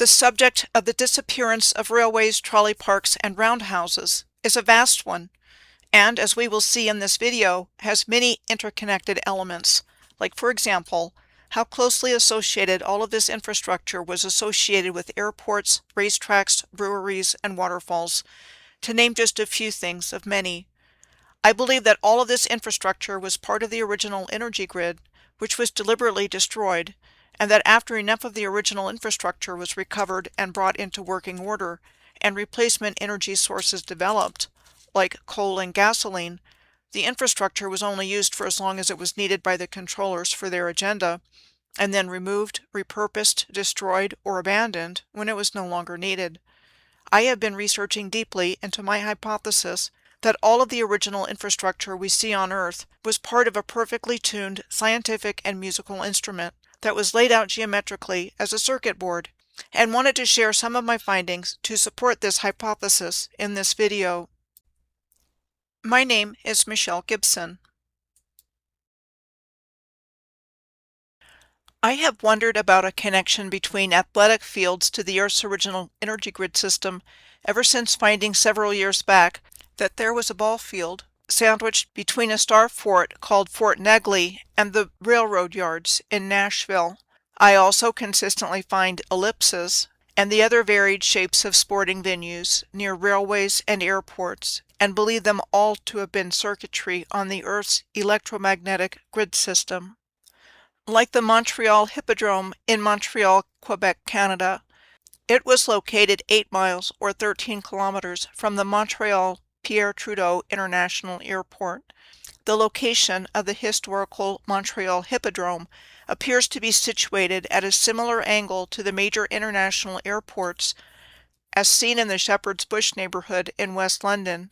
The subject of the disappearance of railways, trolley parks, and roundhouses is a vast one, and as we will see in this video, has many interconnected elements, like for example, how closely associated all of this infrastructure was associated with airports, racetracks, breweries, and waterfalls, to name just a few things of many. I believe that all of this infrastructure was part of the original energy grid, which was deliberately destroyed, and that after enough of the original infrastructure was recovered and brought into working order, and replacement energy sources developed, like coal and gasoline, the infrastructure was only used for as long as it was needed by the controllers for their agenda, and then removed, repurposed, destroyed, or abandoned when it was no longer needed. I have been researching deeply into my hypothesis that all of the original infrastructure we see on Earth was part of a perfectly tuned scientific and musical instrument that was laid out geometrically as a circuit board, and wanted to share some of my findings to support this hypothesis in this video. My name is Michelle Gibson. I have wondered about a connection between athletic fields to the Earth's original energy grid system ever since finding several years back that there was a ball field sandwiched between a star fort called Fort Negley and the railroad yards in Nashville. I also consistently find ellipses and the other varied shapes of sporting venues near railways and airports, and believe them all to have been circuitry on the Earth's electromagnetic grid system. Like the Montreal Hippodrome in Montreal, Quebec, Canada, it was located 8 miles or 13 kilometers from the Montreal Pierre Trudeau International Airport. The location of the historical Montreal Hippodrome appears to be situated at a similar angle to the major international airports as seen in the Shepherd's Bush neighborhood in West London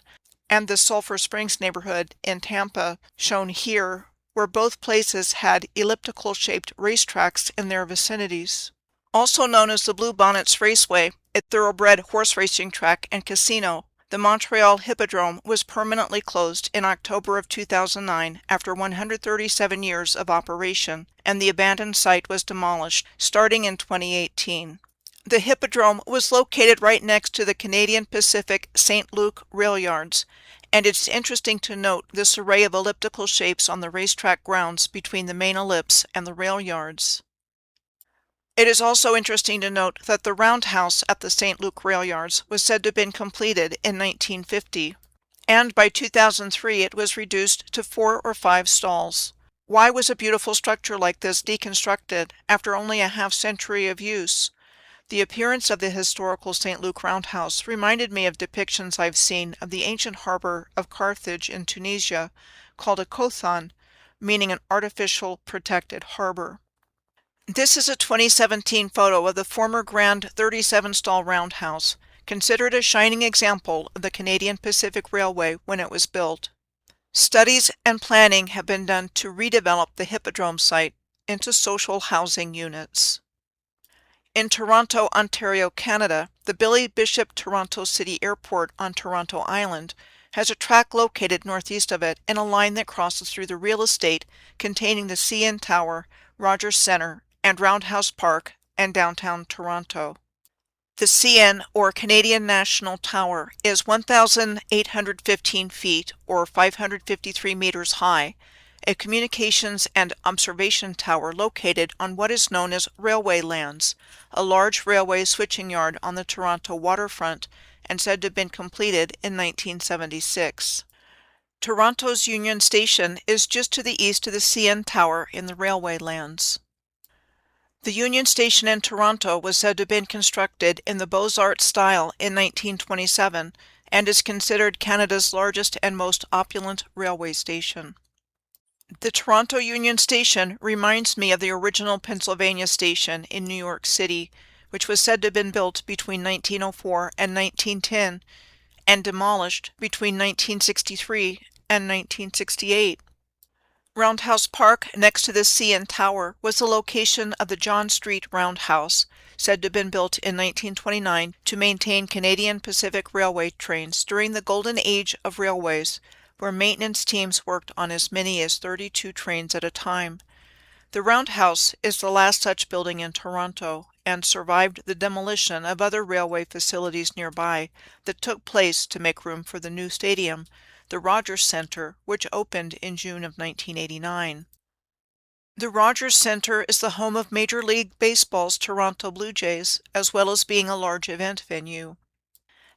and the Sulphur Springs neighborhood in Tampa, shown here, where both places had elliptical-shaped racetracks in their vicinities. Also known as the Blue Bonnets Raceway, a thoroughbred horse racing track and casino, the Montreal Hippodrome was permanently closed in October of 2009 after 137 years of operation, and the abandoned site was demolished starting in 2018. The Hippodrome was located right next to the Canadian Pacific St. Luc rail yards, and it's interesting to note this array of elliptical shapes on the racetrack grounds between the main ellipse and the rail yards. It is also interesting to note that the roundhouse at the St. Luc rail yards was said to have been completed in 1950, and by 2003 it was reduced to 4 or 5 stalls. Why was a beautiful structure like this deconstructed after only a half-century of use? The appearance of the historical St. Luc roundhouse reminded me of depictions I've seen of the ancient harbor of Carthage in Tunisia, called a kothon, meaning an artificial protected harbor. This is a 2017 photo of the former Grand 37-stall roundhouse, considered a shining example of the Canadian Pacific Railway when it was built. Studies and planning have been done to redevelop the Hippodrome site into social housing units. In Toronto, Ontario, Canada, the Billy Bishop Toronto City Airport on Toronto Island has a track located northeast of it in a line that crosses through the real estate containing the CN Tower, Rogers Centre, and Roundhouse Park, and downtown Toronto. The CN, or Canadian National Tower, is 1,815 feet, or 553 meters high, a communications and observation tower located on what is known as railway lands, a large railway switching yard on the Toronto waterfront, and said to have been completed in 1976. Toronto's Union Station is just to the east of the CN Tower in the railway lands. The Union Station in Toronto was said to have been constructed in the Beaux-Arts style in 1927 and is considered Canada's largest and most opulent railway station. The Toronto Union Station reminds me of the original Pennsylvania Station in New York City, which was said to have been built between 1904 and 1910 and demolished between 1963 and 1968. Roundhouse Park, next to the CN Tower, was the location of the John Street Roundhouse, said to have been built in 1929 to maintain Canadian Pacific Railway trains during the golden age of railways, where maintenance teams worked on as many as 32 trains at a time. The Roundhouse is the last such building in Toronto and survived the demolition of other railway facilities nearby that took place to make room for the new stadium, the Rogers Centre, which opened in June of 1989. The Rogers Centre is the home of Major League Baseball's Toronto Blue Jays, as well as being a large event venue.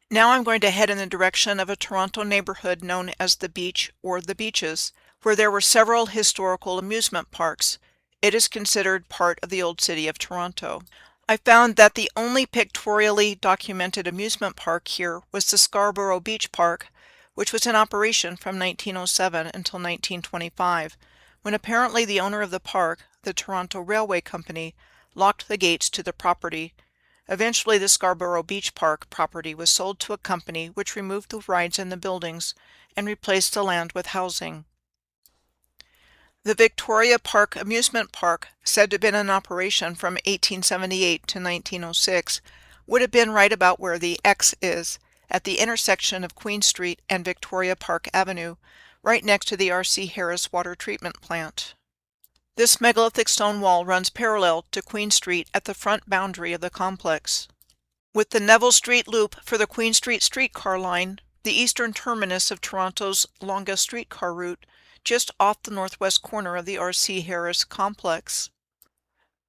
Now I'm going to head in the direction of a Toronto neighborhood known as the Beach or the Beaches, where there were several historical amusement parks. It is considered part of the old city of Toronto. I found that the only pictorially documented amusement park here was the Scarborough Beach Park, which was in operation from 1907 until 1925, when apparently the owner of the park, the Toronto Railway Company, locked the gates to the property. Eventually, the Scarborough Beach Park property was sold to a company which removed the rides and the buildings and replaced the land with housing. The Victoria Park Amusement Park, said to have been in operation from 1878 to 1906, would have been right about where the X is, at the intersection of Queen Street and Victoria Park Avenue, right next to the R.C. Harris water treatment plant. This megalithic stone wall runs parallel to Queen Street at the front boundary of the complex. With the Neville Street Loop for the Queen Street streetcar line, the eastern terminus of Toronto's longest streetcar route, just off the northwest corner of the R.C. Harris complex.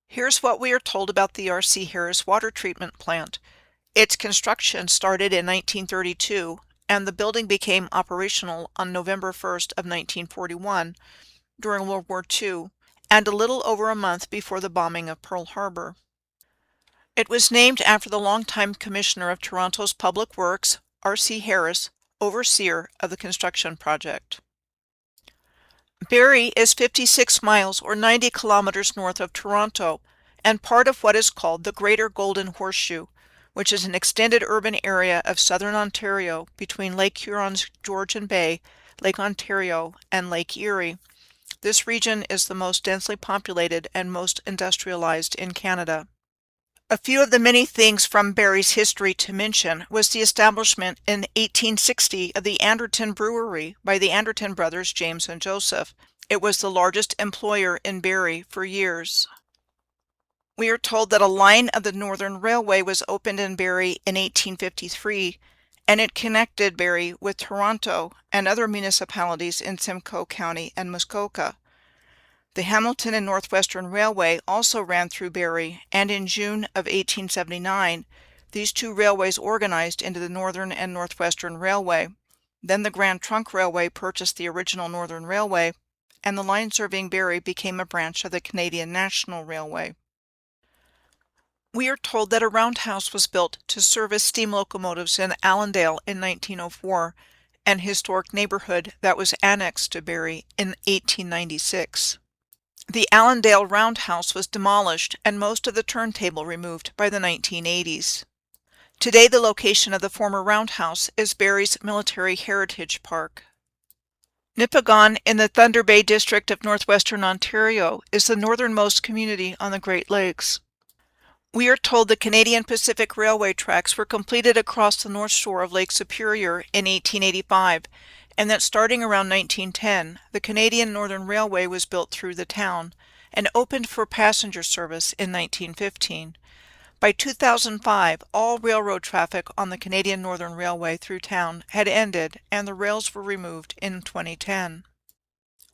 Here's what we are told about the R.C. Harris water treatment plant. Its construction started in 1932, and the building became operational on November 1st of 1941 during World War II, and a little over a month before the bombing of Pearl Harbor. It was named after the longtime Commissioner of Toronto's Public Works, R.C. Harris, overseer of the construction project. Barrie is 56 miles or 90 kilometers north of Toronto and part of what is called the Greater Golden Horseshoe, which is an extended urban area of southern Ontario between Lake Huron's Georgian Bay, Lake Ontario, and Lake Erie. This region is the most densely populated and most industrialized in Canada. A few of the many things from Barrie's history to mention was the establishment in 1860 of the Anderton Brewery by the Anderton brothers James and Joseph. It was the largest employer in Barrie for years. We are told that a line of the Northern Railway was opened in Barrie in 1853, and it connected Barrie with Toronto and other municipalities in Simcoe County and Muskoka. The Hamilton and Northwestern Railway also ran through Barrie, and in June of 1879, these two railways organized into the Northern and Northwestern Railway. Then the Grand Trunk Railway purchased the original Northern Railway, and the line serving Barrie became a branch of the Canadian National Railway. We are told that a roundhouse was built to service steam locomotives in Allendale in 1904, an historic neighborhood that was annexed to Barrie in 1896. The Allendale Roundhouse was demolished and most of the turntable removed by the 1980s. Today, the location of the former Roundhouse is Barrie's Military Heritage Park. Nipigon in the Thunder Bay district of northwestern Ontario is the northernmost community on the Great Lakes. We are told the Canadian Pacific Railway tracks were completed across the north shore of Lake Superior in 1885, and that starting around 1910, the Canadian Northern Railway was built through the town and opened for passenger service in 1915. By 2005, all railroad traffic on the Canadian Northern Railway through town had ended and the rails were removed in 2010.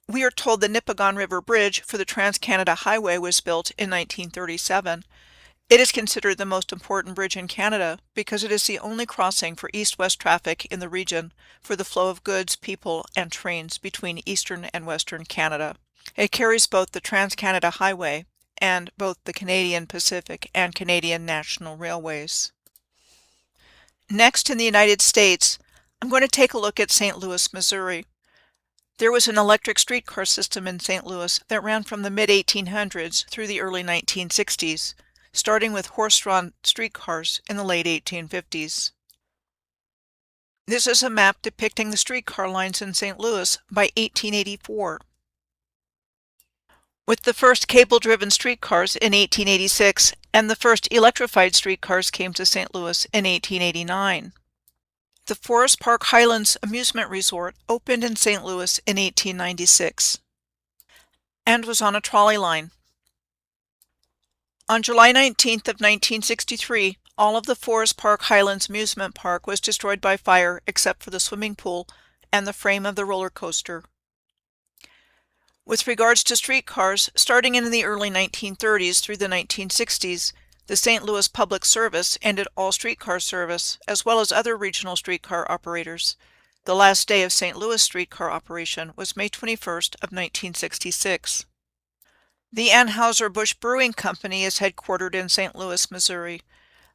We are told the Nipigon River Bridge for the Trans-Canada Highway was built in 1937. It is considered the most important bridge in Canada because it is the only crossing for east-west traffic in the region for the flow of goods, people, and trains between eastern and western Canada. It carries both the Trans-Canada Highway and both the Canadian Pacific and Canadian National Railways. Next, in the United States, I'm going to take a look at St. Louis, Missouri. There was an electric streetcar system in St. Louis that ran from the mid-1800s through the early 1960s. Starting with horse-drawn streetcars in the late 1850s. This is a map depicting the streetcar lines in St. Louis by 1884. With the first cable-driven streetcars in 1886, and the first electrified streetcars came to St. Louis in 1889. The Forest Park Highlands Amusement Resort opened in St. Louis in 1896, and was on a trolley line. On July 19th of 1963, all of the Forest Park Highlands Amusement Park was destroyed by fire except for the swimming pool and the frame of the roller coaster. With regards to streetcars, starting in the early 1930s through the 1960s, the St. Louis Public Service ended all streetcar service, as well as other regional streetcar operators. The last day of St. Louis streetcar operation was May 21st of 1966. The Anheuser-Busch Brewing Company is headquartered in St. Louis, Missouri.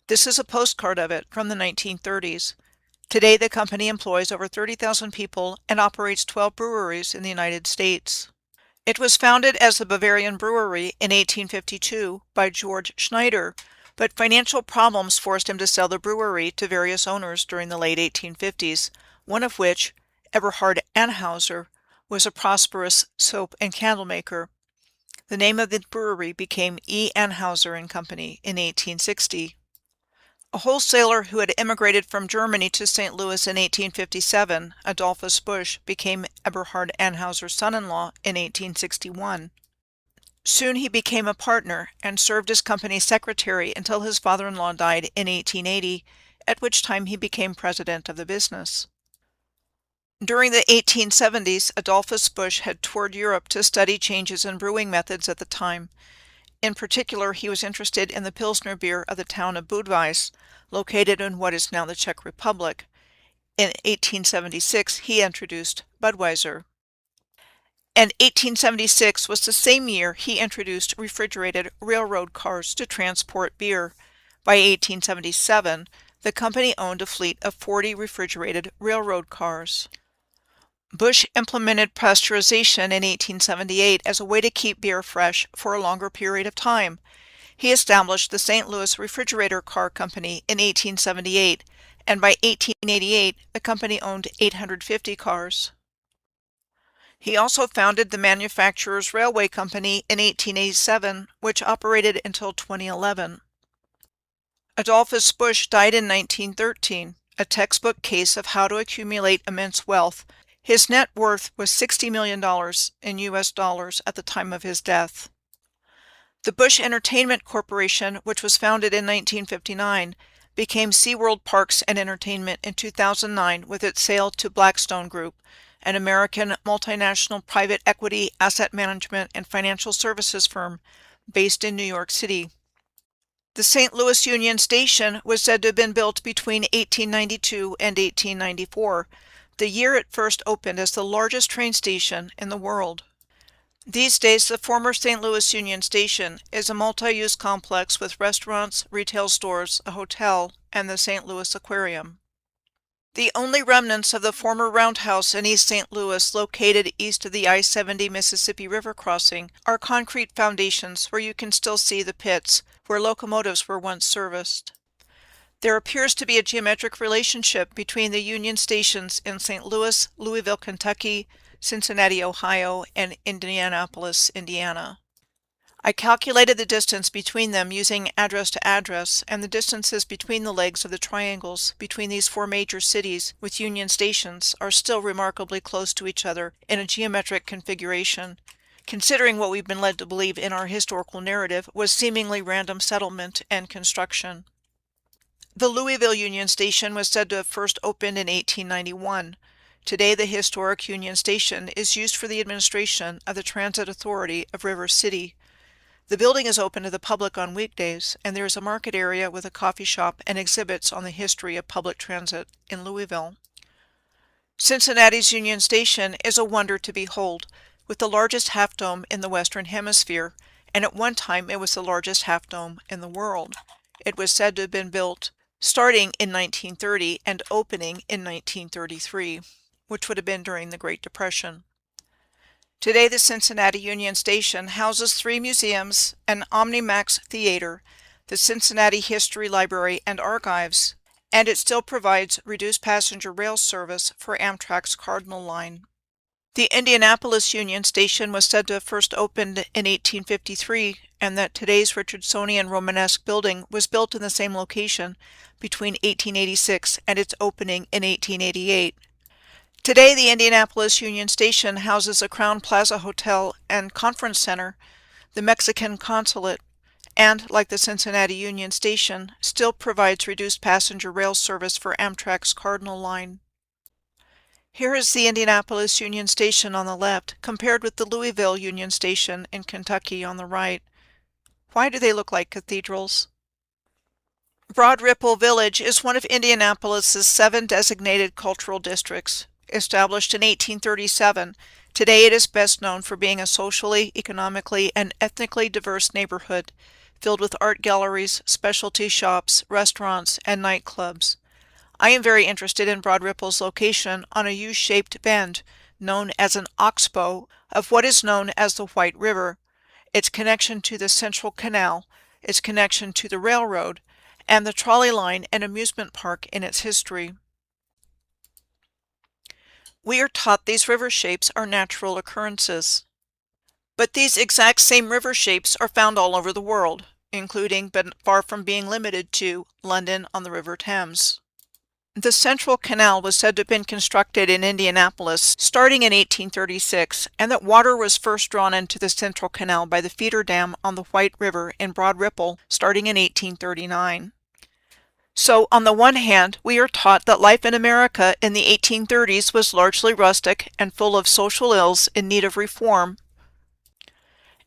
This is a postcard of it from the 1930s. Today, the company employs over 30,000 people and operates 12 breweries in the United States. It was founded as the Bavarian Brewery in 1852 by George Schneider, but financial problems forced him to sell the brewery to various owners during the late 1850s, one of which, Eberhard Anheuser, was a prosperous soap and candle maker. The name of the brewery became E. Anheuser and Company in 1860. A wholesaler who had immigrated from Germany to St. Louis in 1857, Adolphus Busch, became Eberhard Anheuser's son-in-law in 1861. Soon he became a partner and served as company secretary until his father-in-law died in 1880, at which time he became president of the business. During the 1870s, Adolphus Busch had toured Europe to study changes in brewing methods at the time. In particular, he was interested in the Pilsner beer of the town of Budweis, located in what is now the Czech Republic. In 1876, he introduced Budweiser. And 1876 was the same year he introduced refrigerated railroad cars to transport beer. By 1877, the company owned a fleet of 40 refrigerated railroad cars. Busch implemented pasteurization in 1878 as a way to keep beer fresh for a longer period of time. He established the St. Louis Refrigerator Car Company in 1878, and by 1888 the company owned 850 cars. He also founded the Manufacturers Railway Company in 1887, which operated until 2011. Adolphus Busch died in 1913, a textbook case of how to accumulate immense wealth. His net worth was $60 million in U.S. dollars at the time of his death. The Busch Entertainment Corporation, which was founded in 1959, became SeaWorld Parks and Entertainment in 2009 with its sale to Blackstone Group, an American multinational private equity, asset management, and financial services firm based in New York City. The St. Louis Union Station was said to have been built between 1892 and 1894. The year it first opened as the largest train station in the world. These days, the former St. Louis Union Station is a multi-use complex with restaurants, retail stores, a hotel, and the St. Louis Aquarium. The only remnants of the former roundhouse in East St. Louis, located east of the I-70 Mississippi River crossing, are concrete foundations where you can still see the pits where locomotives were once serviced. There appears to be a geometric relationship between the Union stations in St. Louis, Louisville, Kentucky, Cincinnati, Ohio, and Indianapolis, Indiana. I calculated the distance between them using address to address, and the distances between the legs of the triangles between these four major cities with Union stations are still remarkably close to each other in a geometric configuration, considering what we've been led to believe in our historical narrative was seemingly random settlement and construction. The Louisville Union Station was said to have first opened in 1891. Today, the historic Union Station is used for the administration of the Transit Authority of River City. The building is open to the public on weekdays, and there is a market area with a coffee shop and exhibits on the history of public transit in Louisville. Cincinnati's Union Station is a wonder to behold, with the largest half-dome in the Western Hemisphere, and at one time it was the largest half-dome in the world. It was said to have been built starting in 1930 and opening in 1933, which would have been during the Great Depression. Today, the Cincinnati Union Station houses 3 museums, an Omnimax theater, the Cincinnati History Library and Archives, and it still provides reduced passenger rail service for Amtrak's Cardinal Line. The Indianapolis Union Station was said to have first opened in 1853, and that today's Richardsonian Romanesque building was built in the same location between 1886 and its opening in 1888. Today, the Indianapolis Union Station houses a Crowne Plaza Hotel and Conference Center, the Mexican Consulate, and, like the Cincinnati Union Station, still provides reduced passenger rail service for Amtrak's Cardinal Line. Here is the Indianapolis Union Station on the left, compared with the Louisville Union Station in Kentucky on the right. Why do they look like cathedrals? Broad Ripple Village is one of Indianapolis's 7 designated cultural districts. Established in 1837, today it is best known for being a socially, economically, and ethnically diverse neighborhood, filled with art galleries, specialty shops, restaurants, and nightclubs. I am very interested in Broad Ripple's location on a U-shaped bend, known as an oxbow, of what is known as the White River, its connection to the Central Canal, its connection to the railroad, and the trolley line and amusement park in its history. We are taught these river shapes are natural occurrences. But these exact same river shapes are found all over the world, including, but far from being limited to, London on the River Thames. The Central Canal was said to have been constructed in Indianapolis starting in 1836, and that water was first drawn into the Central Canal by the feeder dam on the White River in Broad Ripple starting in 1839. So, on the one hand, we are taught that life in America in the 1830s was largely rustic and full of social ills in need of reform.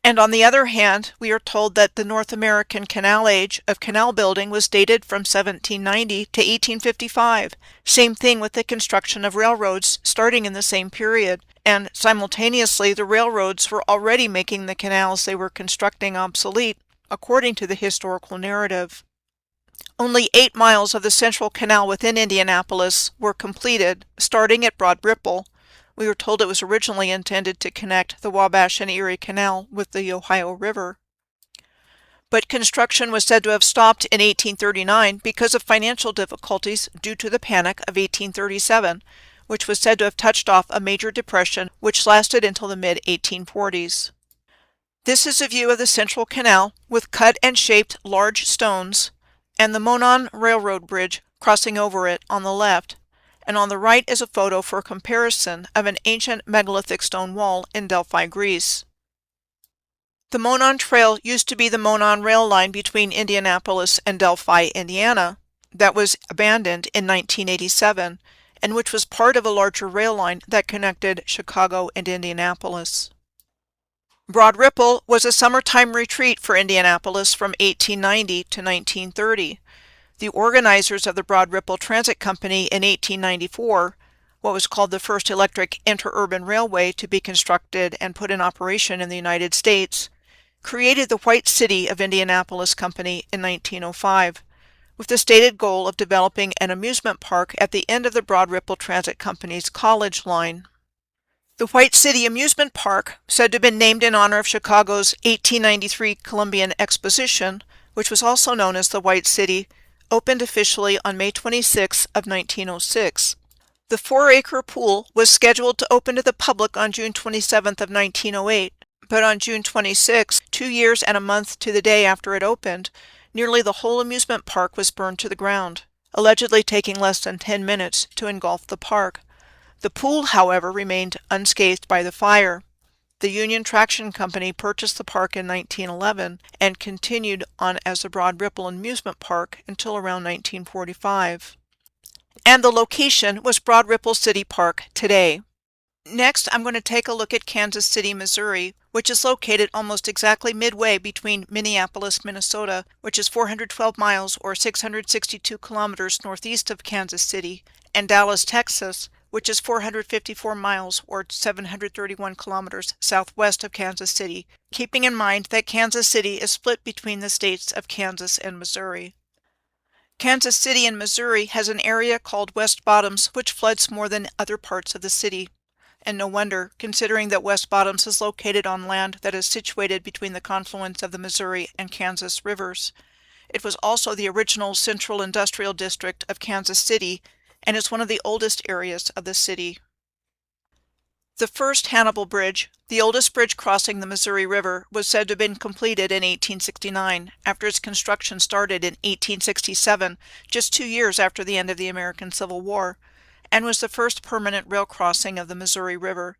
And on the other hand, we are told that the North American canal age of canal building was dated from 1790 to 1855. Same thing with the construction of railroads starting in the same period. And simultaneously, the railroads were already making the canals they were constructing obsolete, according to the historical narrative. Only 8 miles of the Central Canal within Indianapolis were completed, starting at Broad Ripple. We were told it was originally intended to connect the Wabash and Erie Canal with the Ohio River. But construction was said to have stopped in 1839 because of financial difficulties due to the Panic of 1837, which was said to have touched off a major depression which lasted until the mid-1840s. This is a view of the Central Canal with cut and shaped large stones, and the Monon Railroad Bridge crossing over it on the left, and on the right is a photo for comparison of an ancient megalithic stone wall in Delphi, Greece. The Monon Trail used to be the Monon rail line between Indianapolis and Delphi, Indiana, that was abandoned in 1987, and which was part of a larger rail line that connected Chicago and Indianapolis. Broad Ripple was a summertime retreat for Indianapolis from 1890 to 1930. The organizers of the Broad Ripple Transit Company in 1894, what was called the first electric interurban railway to be constructed and put in operation in the United States, created the White City of Indianapolis Company in 1905, with the stated goal of developing an amusement park at the end of the Broad Ripple Transit Company's College Line. The White City Amusement Park, said to have been named in honor of Chicago's 1893 Columbian Exposition, which was also known as the White City, opened officially on May 26 of 1906. The 4-acre pool was scheduled to open to the public on June 27 of 1908, but on June 26, 2 years and a month to the day after it opened, nearly the whole amusement park was burned to the ground, allegedly taking less than 10 minutes to engulf the park. The pool, however, remained unscathed by the fire. The Union Traction Company purchased the park in 1911 and continued on as the Broad Ripple Amusement Park until around 1945. And the location was Broad Ripple City Park today. Next, I'm going to take a look at Kansas City, Missouri, which is located almost exactly midway between Minneapolis, Minnesota, which is 412 miles or 662 kilometers northeast of Kansas City, and Dallas, Texas, which is 454 miles or 731 kilometers southwest of Kansas City, keeping in mind that Kansas City is split between the states of Kansas and Missouri. Kansas City in Missouri has an area called West Bottoms, which floods more than other parts of the city. And no wonder, considering that West Bottoms is located on land that is situated between the confluence of the Missouri and Kansas rivers. It was also the original Central Industrial District of Kansas City, and is one of the oldest areas of the city. The first Hannibal Bridge, the oldest bridge crossing the Missouri River, was said to have been completed in 1869, after its construction started in 1867, just 2 years after the end of the American Civil War, and was the first permanent rail crossing of the Missouri River.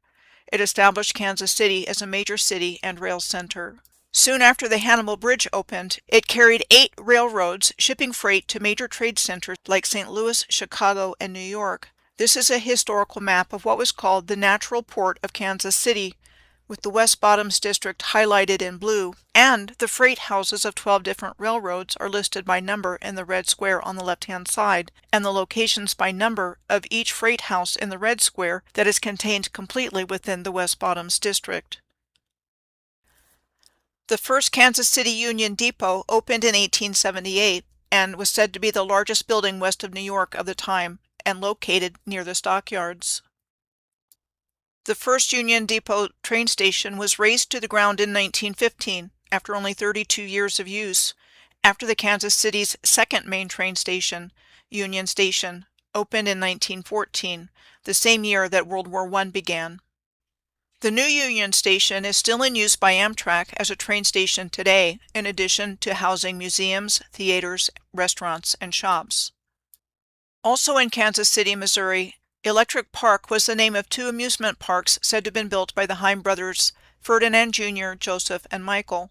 It established Kansas City as a major city and rail center. Soon after the Hannibal Bridge opened, it carried 8 railroads shipping freight to major trade centers like St. Louis, Chicago, and New York. This is a historical map of what was called the natural port of Kansas City, with the West Bottoms district highlighted in blue, and the freight houses of 12 different railroads are listed by number in the red square on the left-hand side, and the locations by number of each freight house in the red square that is contained completely within the West Bottoms district. The first Kansas City Union Depot opened in 1878 and was said to be the largest building west of New York of the time and located near the stockyards. The first Union Depot train station was razed to the ground in 1915 after only 32 years of use, after the Kansas City's second main train station, Union Station, opened in 1914, the same year that World War I began. The new Union Station is still in use by Amtrak as a train station today, in addition to housing museums, theaters, restaurants, and shops. Also in Kansas City, Missouri, Electric Park was the name of 2 amusement parks said to have been built by the Heim brothers, Ferdinand Jr., Joseph, and Michael.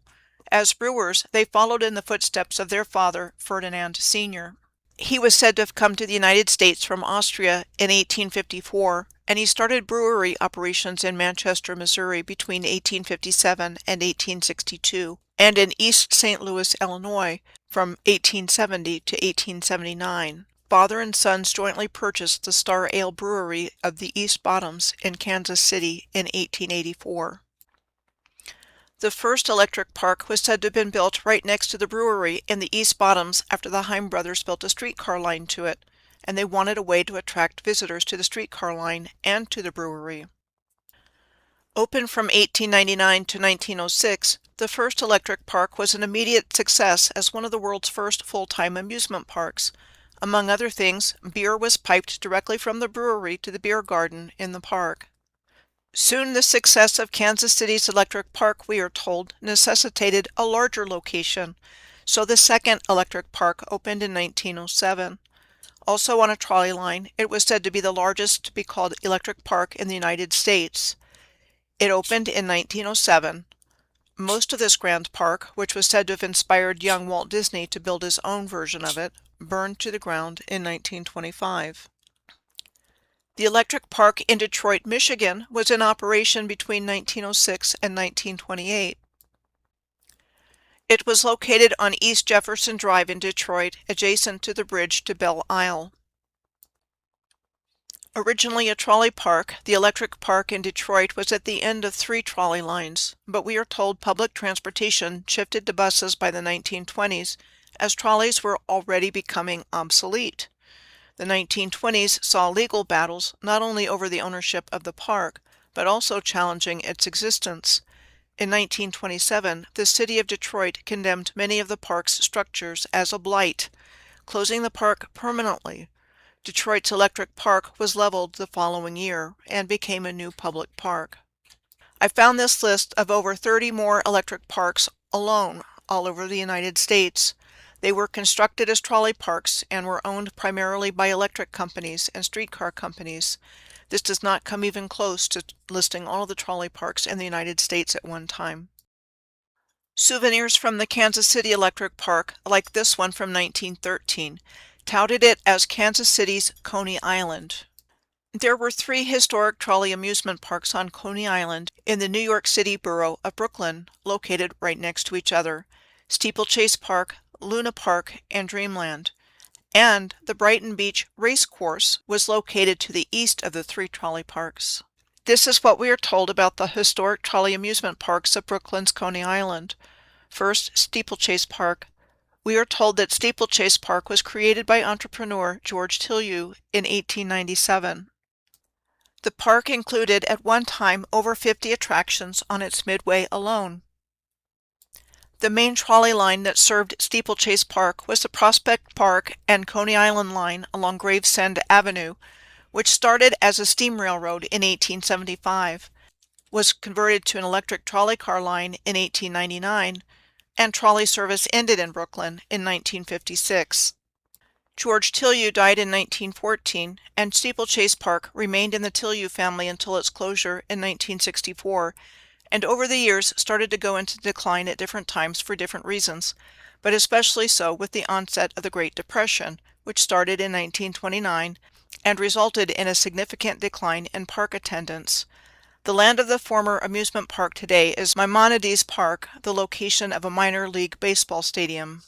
As brewers, they followed in the footsteps of their father, Ferdinand Sr. He was said to have come to the United States from Austria in 1854, and he started brewery operations in Manchester, Missouri between 1857 and 1862, and in East St. Louis, Illinois from 1870 to 1879. Father and sons jointly purchased the Star Ale Brewery of the East Bottoms in Kansas City in 1884. The first electric park was said to have been built right next to the brewery in the East Bottoms after the Heim brothers built a streetcar line to it, and they wanted a way to attract visitors to the streetcar line and to the brewery. Open from 1899 to 1906, the first electric park was an immediate success as one of the world's first full-time amusement parks. Among other things, beer was piped directly from the brewery to the beer garden in the park. Soon the success of Kansas City's electric park, we are told, necessitated a larger location, so the second electric park opened in 1907. Also on a trolley line, it was said to be the largest to be called electric park in the United States. It opened in 1907. Most of this grand park, which was said to have inspired young Walt Disney to build his own version of it, burned to the ground in 1925. The electric park in Detroit, Michigan was in operation between 1906 and 1928. It was located on East Jefferson Drive in Detroit, adjacent to the bridge to Belle Isle. Originally a trolley park, the electric park in Detroit was at the end of 3 trolley lines, but we are told public transportation shifted to buses by the 1920s, as trolleys were already becoming obsolete. The 1920s saw legal battles not only over the ownership of the park, but also challenging its existence. In 1927, the city of Detroit condemned many of the park's structures as a blight, closing the park permanently. Detroit's electric park was leveled the following year and became a new public park. I found this list of over 30 more electric parks alone all over the United States. They were constructed as trolley parks and were owned primarily by electric companies and streetcar companies. This does not come even close to listing all of the trolley parks in the United States at one time. Souvenirs from the Kansas City Electric Park, like this one from 1913, touted it as Kansas City's Coney Island. There were 3 historic trolley amusement parks on Coney Island in the New York City borough of Brooklyn, located right next to each other: Steeplechase Park, Luna Park, and Dreamland. And the Brighton Beach Race Course was located to the east of the 3 trolley parks. This is what we are told about the historic trolley amusement parks of Brooklyn's Coney Island. First, Steeplechase Park. We are told that Steeplechase Park was created by entrepreneur George Tillieu in 1897. The park included at one time over 50 attractions on its midway alone. The main trolley line that served Steeplechase Park was the Prospect Park and Coney Island line along Gravesend Avenue, which started as a steam railroad in 1875, was converted to an electric trolley car line in 1899, and trolley service ended in Brooklyn in 1956. George Tillieu died in 1914, and Steeplechase Park remained in the Tillieu family until its closure in 1964, and over the years started to go into decline at different times for different reasons, but especially so with the onset of the Great Depression, which started in 1929 and resulted in a significant decline in park attendance. The land of the former amusement park today is Maimonides Park, the location of a minor league baseball stadium.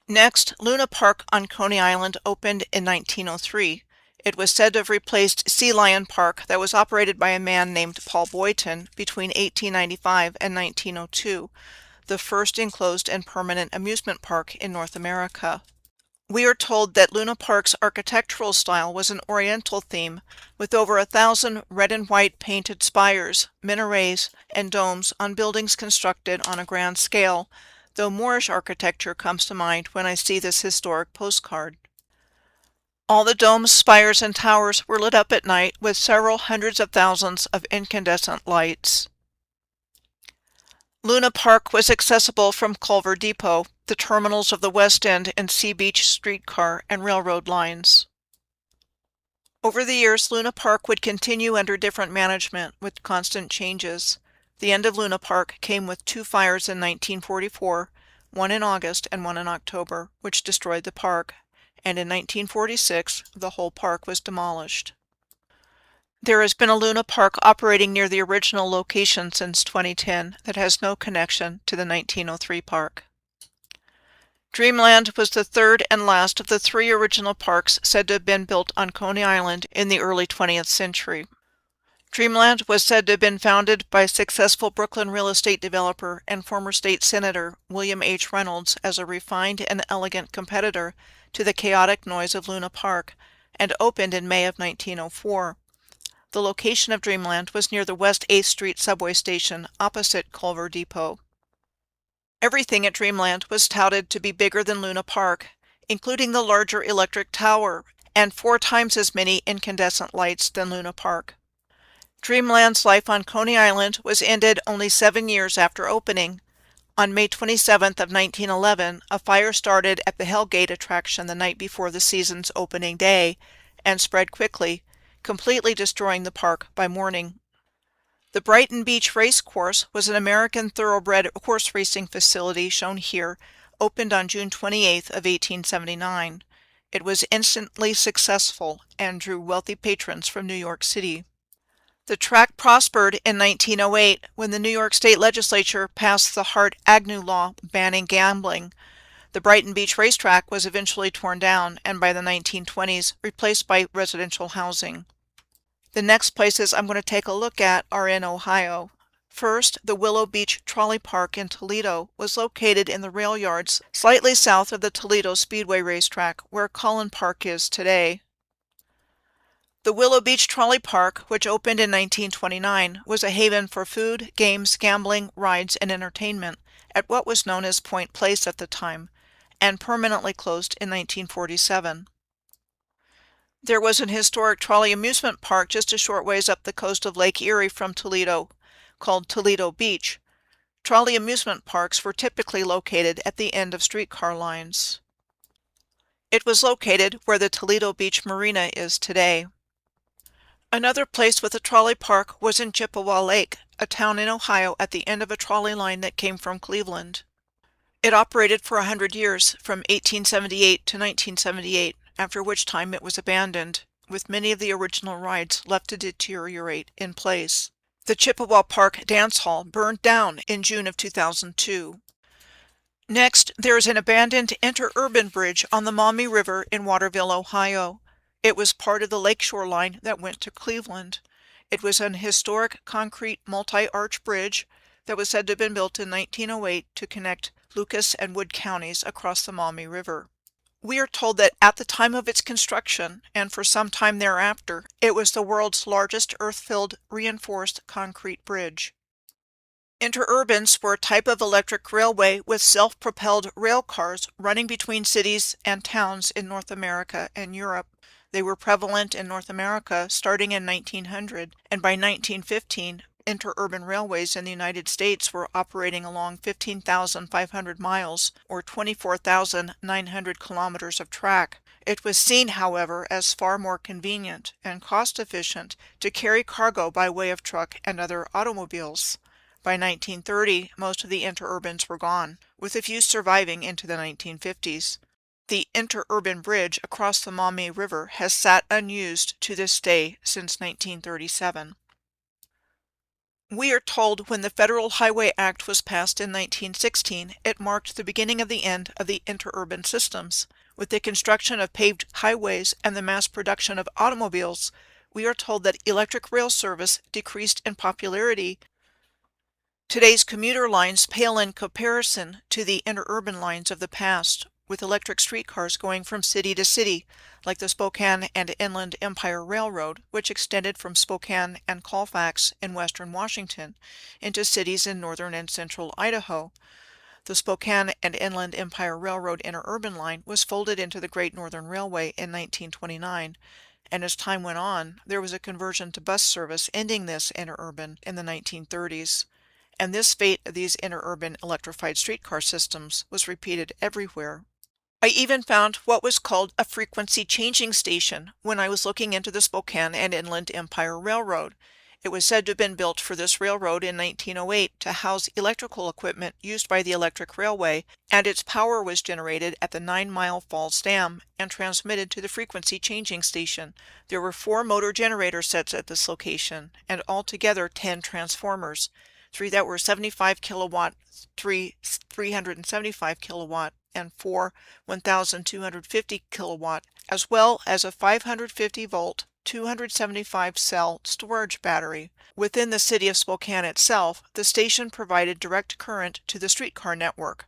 Next, Luna Park on Coney Island opened in 1903. It was said to have replaced Sea Lion Park that was operated by a man named Paul Boyton between 1895 and 1902, the first enclosed and permanent amusement park in North America. We are told that Luna Park's architectural style was an Oriental theme, with over 1,000 red and white painted spires, minarets, and domes on buildings constructed on a grand scale, though Moorish architecture comes to mind when I see this historic postcard. All the domes, spires, and towers were lit up at night with several hundreds of thousands of incandescent lights. Luna Park was accessible from Culver Depot, the terminals of the West End and Sea Beach streetcar and railroad lines. Over the years, Luna Park would continue under different management with constant changes. The end of Luna Park came with 2 fires in 1944, one in August and one in October, which destroyed the park, and in 1946, the whole park was demolished. There has been a Luna Park operating near the original location since 2010 that has no connection to the 1903 park. Dreamland was the third and last of the 3 original parks said to have been built on Coney Island in the early 20th century. Dreamland was said to have been founded by successful Brooklyn real estate developer and former state senator William H. Reynolds as a refined and elegant competitor to the chaotic noise of Luna Park, and opened in May of 1904. The location of Dreamland was near the West 8th Street subway station opposite Culver Depot. Everything at Dreamland was touted to be bigger than Luna Park, including the larger electric tower and 4 times as many incandescent lights than Luna Park. Dreamland's life on Coney Island was ended only 7 years after opening. On May 27th of 1911, a fire started at the Hell Gate attraction the night before the season's opening day and spread quickly, completely destroying the park by morning. The Brighton Beach Race Course was an American thoroughbred horse racing facility shown here, opened on June 28th of 1879. It was instantly successful and drew wealthy patrons from New York City. The track prospered in 1908 when the New York State Legislature passed the Hart-Agnew law banning gambling. The Brighton Beach Racetrack was eventually torn down and by the 1920s replaced by residential housing. The next places I'm going to take a look at are in Ohio. First, the Willow Beach Trolley Park in Toledo was located in the rail yards slightly south of the Toledo Speedway racetrack, where Cullen Park is today. The Willow Beach Trolley Park, which opened in 1929, was a haven for food, games, gambling, rides, and entertainment at what was known as Point Place at the time, and permanently closed in 1947. There was an historic trolley amusement park just a short ways up the coast of Lake Erie from Toledo, called Toledo Beach. Trolley amusement parks were typically located at the end of streetcar lines. It was located where the Toledo Beach Marina is today. Another place with a trolley park was in Chippewa Lake, a town in Ohio at the end of a trolley line that came from Cleveland. It operated for 100 years, from 1878 to 1978. After which time it was abandoned, with many of the original rides left to deteriorate in place. The Chippewa Park Dance Hall burned down in June of 2002. Next, there is an abandoned interurban bridge on the Maumee River in Waterville, Ohio. It was part of the lakeshore line that went to Cleveland. It was an historic concrete multi-arch bridge that was said to have been built in 1908 to connect Lucas and Wood counties across the Maumee River. We are told that at the time of its construction, and for some time thereafter, it was the world's largest earth-filled reinforced concrete bridge. Interurbans were a type of electric railway with self-propelled rail cars running between cities and towns in North America and Europe. They were prevalent in North America starting in 1900, and by 1915 interurban railways in the United States were operating along 15,500 miles or 24,900 kilometers of track. It was seen, however, as far more convenient and cost-efficient to carry cargo by way of truck and other automobiles. By 1930, most of the interurbans were gone, with a few surviving into the 1950s. The interurban bridge across the Maumee River has sat unused to this day since 1937. We are told when the Federal Highway Act was passed in 1916, it marked the beginning of the end of the interurban systems. With the construction of paved highways and the mass production of automobiles, we are told that electric rail service decreased in popularity. Today's commuter lines pale in comparison to the interurban lines of the past, with electric streetcars going from city to city, like the Spokane and Inland Empire Railroad, which extended from Spokane and Colfax in western Washington into cities in northern and central Idaho. The Spokane and Inland Empire Railroad interurban line was folded into the Great Northern Railway in 1929, and as time went on, there was a conversion to bus service ending this interurban in the 1930s. And this fate of these interurban electrified streetcar systems was repeated everywhere. I even found what was called a frequency changing station when I was looking into the Spokane and Inland Empire Railroad. It was said to have been built for this railroad in 1908 to house electrical equipment used by the electric railway, and its power was generated at the 9 Mile Falls Dam and transmitted to the frequency changing station. There were 4 motor generator sets at this location, and altogether 10 transformers. 3 that were 75 kilowatt, 3 375 kilowatt, and 4 1,250 kilowatt, as well as a 550 volt, 275 cell storage battery. Within the city of Spokane itself, the station provided direct current to the streetcar network.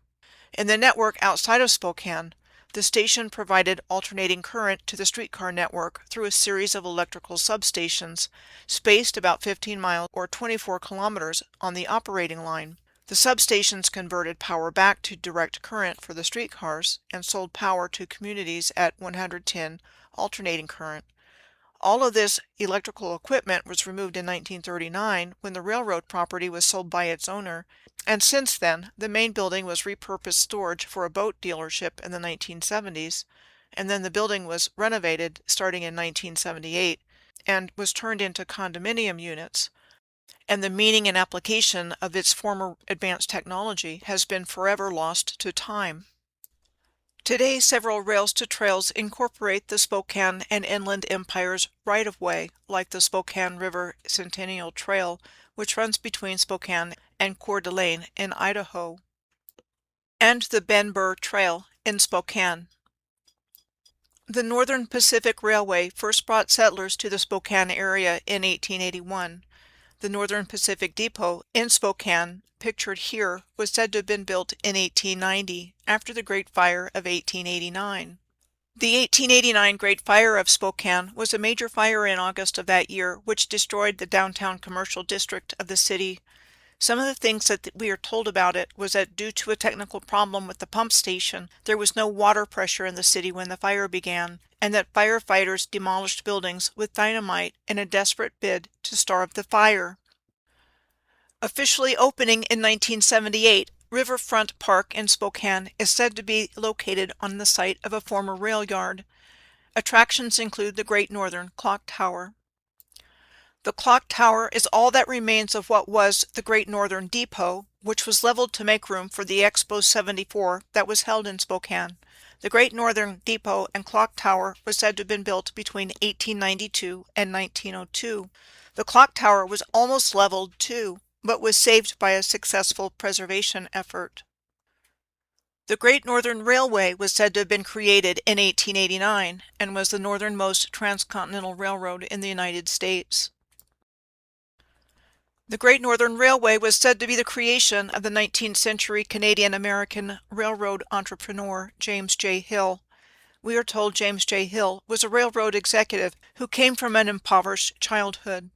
In the network outside of Spokane, the station provided alternating current to the streetcar network through a series of electrical substations, spaced about 15 miles or 24 kilometers on the operating line. The substations converted power back to direct current for the streetcars and sold power to communities at 110 alternating current. All of this electrical equipment was removed in 1939 when the railroad property was sold by its owner, and since then the main building was repurposed storage for a boat dealership in the 1970s, and then the building was renovated starting in 1978 and was turned into condominium units, and the meaning and application of its former advanced technology has been forever lost to time. Today, several rails-to-trails incorporate the Spokane and Inland Empire's right-of-way, like the Spokane River Centennial Trail, which runs between Spokane and Coeur d'Alene in Idaho, and the Ben Burr Trail in Spokane. The Northern Pacific Railway first brought settlers to the Spokane area in 1881. The Northern Pacific Depot in Spokane, pictured here, was said to have been built in 1890, after the Great Fire of 1889. The 1889 Great Fire of Spokane was a major fire in August of that year, which destroyed the downtown commercial district of the city. Some of the things that we are told about it was that due to a technical problem with the pump station, there was no water pressure in the city when the fire began, and that firefighters demolished buildings with dynamite in a desperate bid to starve the fire. Officially opening in 1978, Riverfront Park in Spokane is said to be located on the site of a former rail yard. Attractions include the Great Northern Clock Tower. The clock tower is all that remains of what was the Great Northern Depot, which was leveled to make room for the Expo 74 that was held in Spokane. The Great Northern Depot and clock tower was said to have been built between 1892 and 1902. The clock tower was almost leveled too, but was saved by a successful preservation effort. The Great Northern Railway was said to have been created in 1889 and was the northernmost transcontinental railroad in the United States. The Great Northern Railway was said to be the creation of the 19th century Canadian-American railroad entrepreneur James J. Hill. We are told James J. Hill was a railroad executive who came from an impoverished childhood.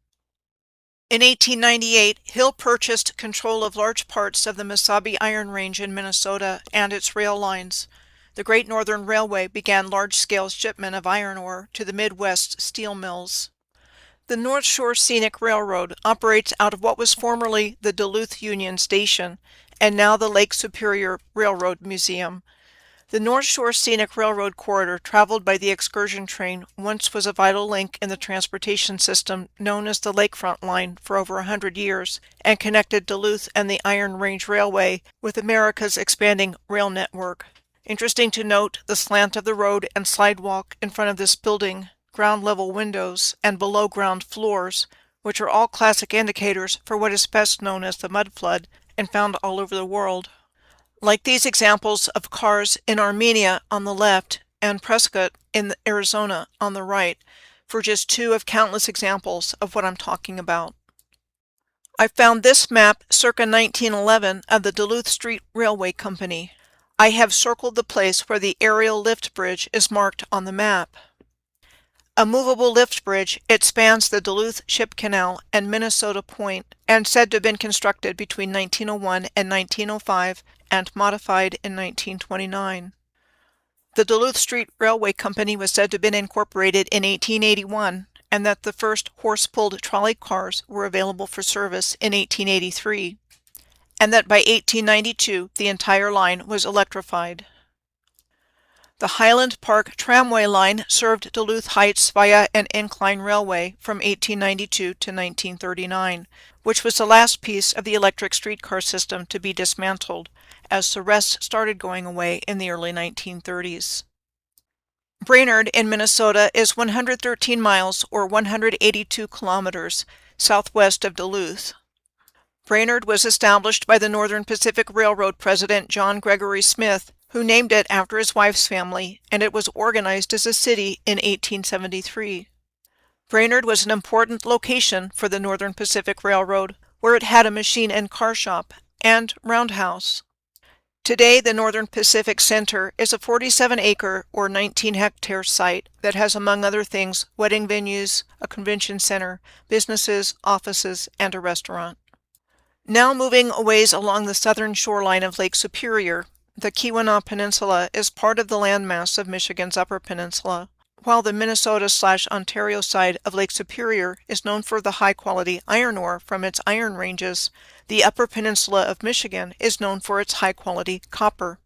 In 1898, Hill purchased control of large parts of the Mesabi Iron Range in Minnesota and its rail lines. The Great Northern Railway began large-scale shipment of iron ore to the Midwest steel mills. The North Shore Scenic Railroad operates out of what was formerly the Duluth Union Station and now the Lake Superior Railroad Museum. The North Shore Scenic Railroad corridor traveled by the excursion train once was a vital link in the transportation system known as the Lakefront Line for over 100 years and connected Duluth and the Iron Range Railway with America's expanding rail network. Interesting to note the slant of the road and sidewalk in front of this building, ground level windows, and below ground floors, which are all classic indicators for what is best known as the mud flood and found all over the world. Like these examples of cars in Armenia on the left and Prescott in Arizona on the right, for just two of countless examples of what I'm talking about. I found this map circa 1911 of the Duluth Street Railway Company. I have circled the place where the aerial lift bridge is marked on the map. A movable lift bridge, it spans the Duluth Ship Canal and Minnesota Point and said to have been constructed between 1901 and 1905 and modified in 1929. The Duluth Street Railway Company was said to have been incorporated in 1881 and that the first horse-pulled trolley cars were available for service in 1883 and that by 1892 the entire line was electrified. The Highland Park Tramway Line served Duluth Heights via an incline railway from 1892 to 1939, which was the last piece of the electric streetcar system to be dismantled, as the rest started going away in the early 1930s. Brainerd in Minnesota is 113 miles or 182 kilometers southwest of Duluth. Brainerd was established by the Northern Pacific Railroad president John Gregory Smith, who named it after his wife's family, and it was organized as a city in 1873. Brainerd was an important location for the Northern Pacific Railroad, where it had a machine and car shop and roundhouse. Today, the Northern Pacific Center is a 47-acre or 19-hectare site that has, among other things, wedding venues, a convention center, businesses, offices, and a restaurant. Now moving a ways along the southern shoreline of Lake Superior, the Keweenaw Peninsula is part of the landmass of Michigan's Upper Peninsula, while the Minnesota/Ontario side of Lake Superior is known for the high-quality iron ore from its iron ranges. The Upper Peninsula of Michigan is known for its high-quality copper.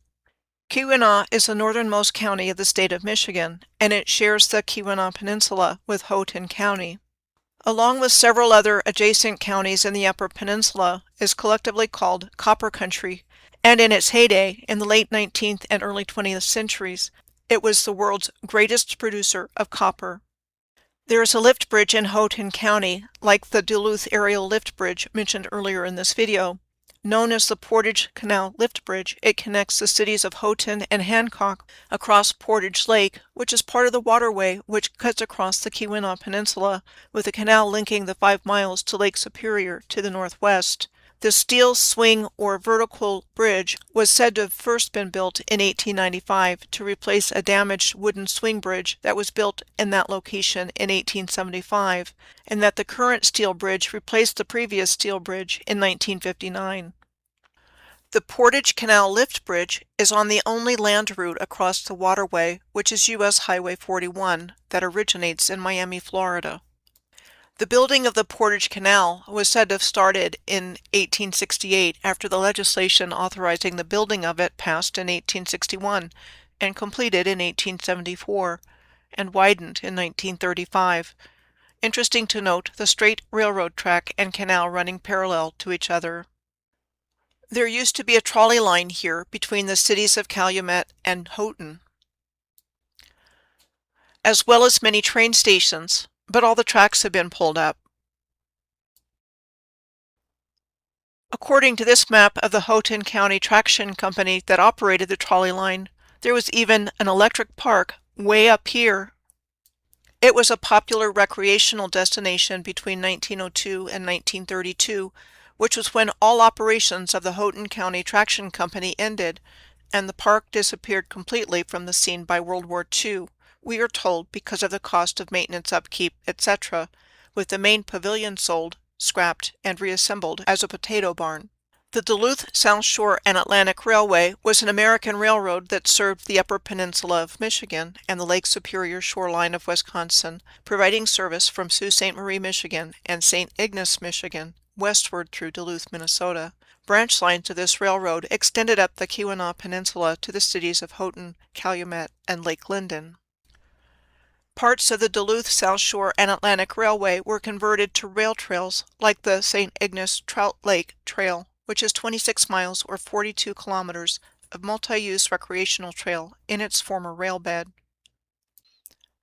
Keweenaw is the northernmost county of the state of Michigan, and it shares the Keweenaw Peninsula with Houghton County. Along with several other adjacent counties in the Upper Peninsula, is collectively called Copper Country, and in its heyday, in the late 19th and early 20th centuries, it was the world's greatest producer of copper. There is a lift bridge in Houghton County, like the Duluth Aerial Lift Bridge mentioned earlier in this video. Known as the Portage Canal Lift Bridge, it connects the cities of Houghton and Hancock across Portage Lake, which is part of the waterway which cuts across the Keweenaw Peninsula, with a canal linking the 5 miles to Lake Superior to the northwest. The steel swing or vertical bridge was said to have first been built in 1895 to replace a damaged wooden swing bridge that was built in that location in 1875, and that the current steel bridge replaced the previous steel bridge in 1959. The Portage Canal Lift Bridge is on the only land route across the waterway, which is U.S. Highway 41, that originates in Miami, Florida. The building of the Portage Canal was said to have started in 1868 after the legislation authorizing the building of it passed in 1861 and completed in 1874 and widened in 1935. Interesting to note the straight railroad track and canal running parallel to each other. There used to be a trolley line here between the cities of Calumet and Houghton, as well as many train stations, but all the tracks have been pulled up. According to this map of the Houghton County Traction Company that operated the trolley line, there was even an electric park way up here. It was a popular recreational destination between 1902 and 1932, which was when all operations of the Houghton County Traction Company ended, and the park disappeared completely from the scene by World War II. We are told because of the cost of maintenance, upkeep, etc., with the main pavilion sold, scrapped, and reassembled as a potato barn. The Duluth, South Shore, and Atlantic Railway was an American railroad that served the Upper Peninsula of Michigan and the Lake Superior shoreline of Wisconsin, providing service from Sault Ste. Marie, Michigan, and St. Ignace, Michigan, westward through Duluth, Minnesota. Branch lines of this railroad extended up the Keweenaw Peninsula to the cities of Houghton, Calumet, and Lake Linden. Parts of the Duluth, South Shore, and Atlantic Railway were converted to rail trails like the St. Ignace Trout Lake Trail, which is 26 miles or 42 kilometers of multi-use recreational trail in its former rail bed.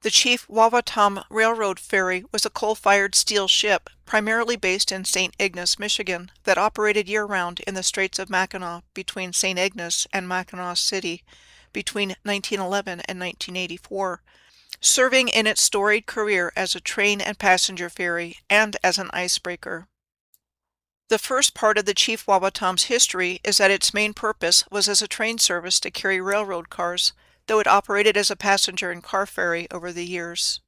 The Chief Wawatam Railroad Ferry was a coal-fired steel ship primarily based in St. Ignace, Michigan, that operated year-round in the Straits of Mackinac between St. Ignace and Mackinac City between 1911 and 1984. Serving in its storied career as a train and passenger ferry and as an icebreaker. The first part of the Chief Wawatam's history is that its main purpose was as a train service to carry railroad cars, though it operated as a passenger and car ferry over the years.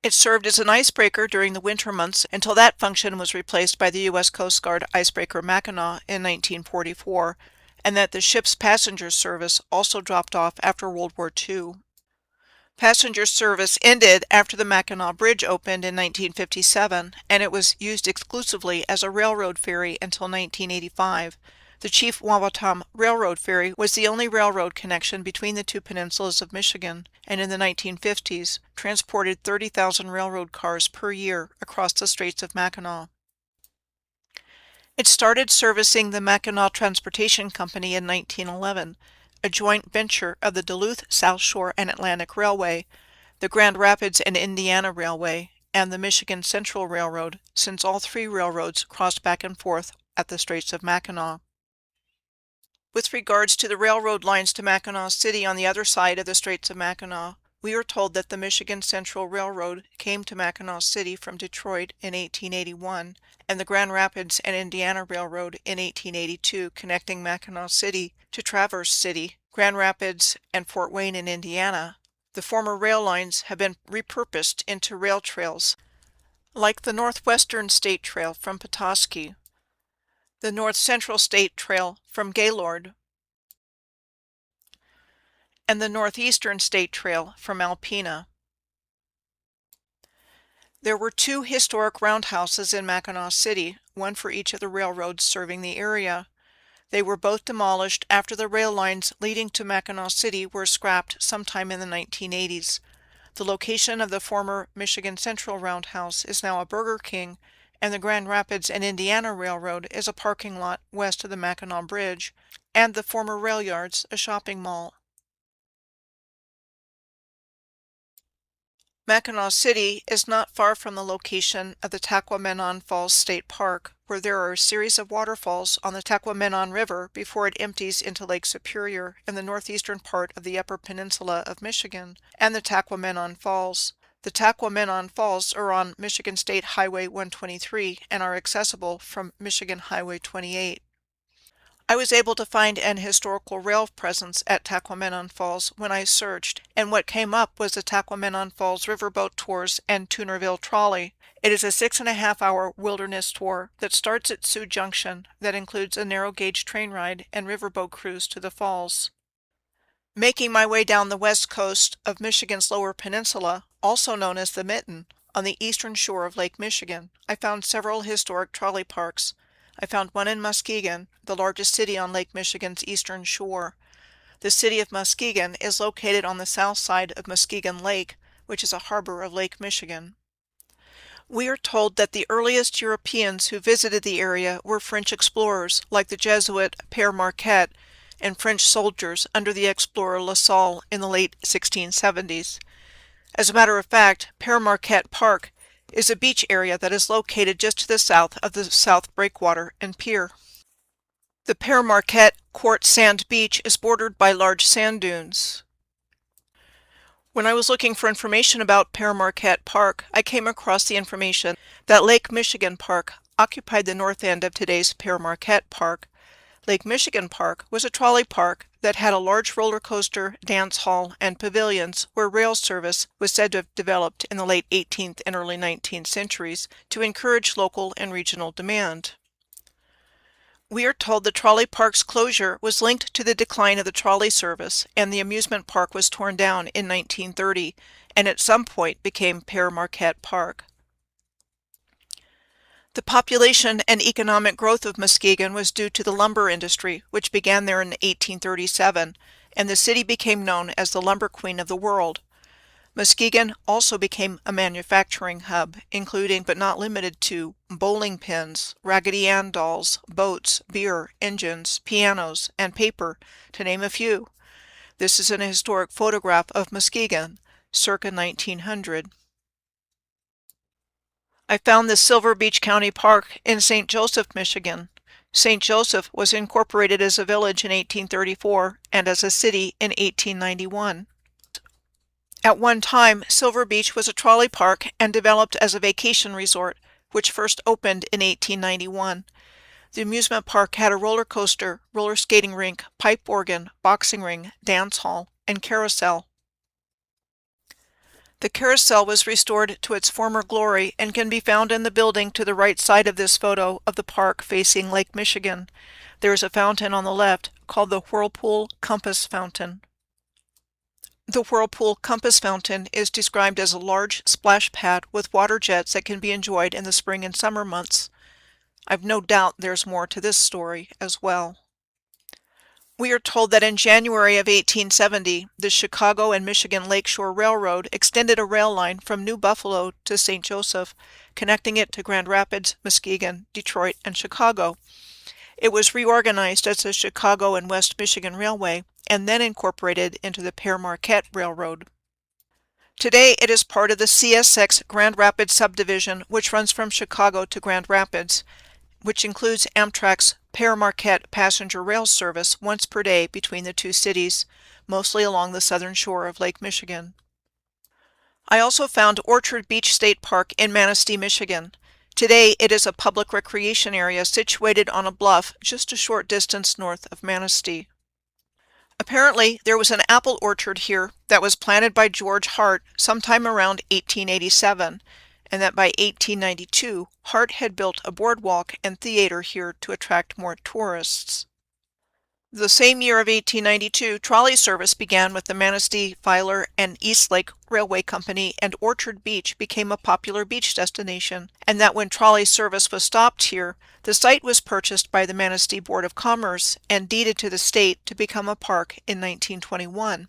It served as an icebreaker during the winter months until that function was replaced by the U.S. Coast Guard icebreaker Mackinac in 1944, and that the ship's passenger service also dropped off after World War II. Passenger service ended after the Mackinac Bridge opened in 1957, and it was used exclusively as a railroad ferry until 1985. The Chief Wawatam Railroad Ferry was the only railroad connection between the two peninsulas of Michigan, and in the 1950s transported 30,000 railroad cars per year across the Straits of Mackinac. It started servicing the Mackinac Transportation Company in 1911. A joint venture of the Duluth, South Shore, and Atlantic Railway, the Grand Rapids and Indiana Railway, and the Michigan Central Railroad, since all three railroads crossed back and forth at the Straits of Mackinac. With regards to the railroad lines to Mackinac City on the other side of the Straits of Mackinac, we are told that the Michigan Central Railroad came to Mackinac City from Detroit in 1881, and the Grand Rapids and Indiana Railroad in 1882, connecting Mackinac City to Traverse City, Grand Rapids, and Fort Wayne in Indiana. The former rail lines have been repurposed into rail trails, like the Northwestern State Trail from Petoskey, the North Central State Trail from Gaylord, and the Northeastern State Trail from Alpena. There were two historic roundhouses in Mackinac City, one for each of the railroads serving the area. They were both demolished after the rail lines leading to Mackinac City were scrapped sometime in the 1980s. The location of the former Michigan Central Roundhouse is now a Burger King, and the Grand Rapids and Indiana Railroad is a parking lot west of the Mackinac Bridge, and the former rail yards a shopping mall. Mackinac City is not far from the location of the Taquamenon Falls State Park, where there are a series of waterfalls on the Taquamenon River before it empties into Lake Superior in the northeastern part of the Upper Peninsula of Michigan, and the Taquamenon Falls. The Taquamenon Falls are on Michigan State Highway 123 and are accessible from Michigan Highway 28. I was able to find an historical rail presence at Taquamenon Falls when I searched, and what came up was the Taquamenon Falls Riverboat Tours and Toonerville Trolley. It is a 6.5-hour wilderness tour that starts at Sioux Junction that includes a narrow-gauge train ride and riverboat cruise to the falls. Making my way down the west coast of Michigan's Lower Peninsula, also known as the Mitten, on the eastern shore of Lake Michigan, I found several historic trolley parks. I found one in Muskegon, the largest city on Lake Michigan's eastern shore. The city of Muskegon is located on the south side of Muskegon Lake, which is a harbor of Lake Michigan. We are told that the earliest Europeans who visited the area were French explorers, like the Jesuit Père Marquette, and French soldiers under the explorer La Salle in the late 1670s. As a matter of fact, Père Marquette Park is a beach area that is located just to the south of the South Breakwater and Pier. The Père Marquette Quartz Sand Beach is bordered by large sand dunes. When I was looking for information about Père Marquette Park, I came across the information that Lake Michigan Park occupied the north end of today's Père Marquette Park. Lake Michigan Park was a trolley park that had a large roller coaster, dance hall, and pavilions where rail service was said to have developed in the late 18th and early 19th centuries to encourage local and regional demand. We are told the Trolley Parks closure was linked to the decline of the trolley service, and the amusement park was torn down in 1930 and at some point became Pere Marquette Park. The population and economic growth of Muskegon was due to the lumber industry, which began there in 1837, and the city became known as the lumber queen of the world. Muskegon also became a manufacturing hub, including but not limited to bowling pins, Raggedy Ann dolls, boats, beer, engines, pianos, and paper, to name a few. This is an historic photograph of Muskegon, circa 1900. I found the Silver Beach County Park in St. Joseph, Michigan. St. Joseph was incorporated as a village in 1834 and as a city in 1891. At one time, Silver Beach was a trolley park and developed as a vacation resort, which first opened in 1891. The amusement park had a roller coaster, roller skating rink, pipe organ, boxing ring, dance hall, and carousel. The carousel was restored to its former glory and can be found in the building to the right side of this photo of the park facing Lake Michigan. There is a fountain on the left called the Whirlpool Compass Fountain. The Whirlpool Compass Fountain is described as a large splash pad with water jets that can be enjoyed in the spring and summer months. I've no doubt there's more to this story as well. We are told that in January of 1870, the Chicago and Michigan Lakeshore Railroad extended a rail line from New Buffalo to St. Joseph, connecting it to Grand Rapids, Muskegon, Detroit, and Chicago. It was reorganized as the Chicago and West Michigan Railway and then incorporated into the Pere Marquette Railroad. Today it is part of the CSX Grand Rapids subdivision, which runs from Chicago to Grand Rapids, which includes Amtrak's Pere Marquette passenger rail service once per day between the two cities, mostly along the southern shore of Lake Michigan. I also found Orchard Beach State Park in Manistee, Michigan. Today it is a public recreation area situated on a bluff just a short distance north of Manistee. Apparently, there was an apple orchard here that was planted by George Hart sometime around 1887, and that by 1892, Hart had built a boardwalk and theater here to attract more tourists. The same year of 1892, trolley service began with the Manistee, Filer, and Eastlake Railway Company, and Orchard Beach became a popular beach destination, and that when trolley service was stopped here, the site was purchased by the Manistee Board of Commerce and deeded to the state to become a park in 1921.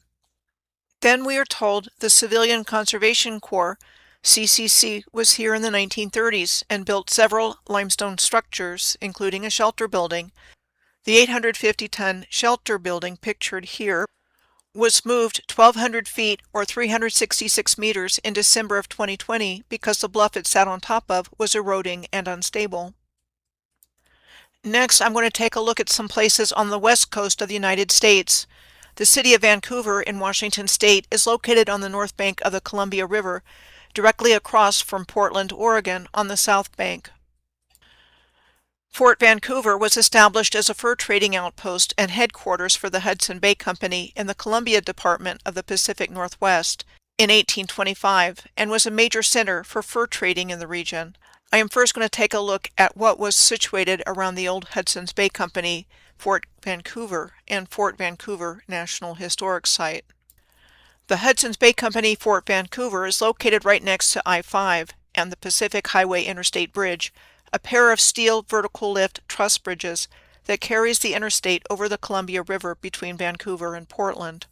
Then we are told the Civilian Conservation Corps, CCC, was here in the 1930s and built several limestone structures, including a shelter building. The 850-ton shelter building pictured here was moved 1,200 feet or 366 meters in December of 2020 because the bluff it sat on top of was eroding and unstable. Next, I'm going to take a look at some places on the west coast of the United States. The city of Vancouver in Washington State is located on the north bank of the Columbia River, directly across from Portland, Oregon, on the south bank. Fort Vancouver was established as a fur trading outpost and headquarters for the Hudson Bay Company in the Columbia Department of the Pacific Northwest in 1825 and was a major center for fur trading in the region. I am first going to take a look at what was situated around the old Hudson's Bay Company, Fort Vancouver, and Fort Vancouver National Historic Site. The Hudson's Bay Company Fort Vancouver is located right next to I-5 and the Pacific Highway Interstate Bridge, a pair of steel vertical lift truss bridges that carries the interstate over the Columbia River between Vancouver and Portland.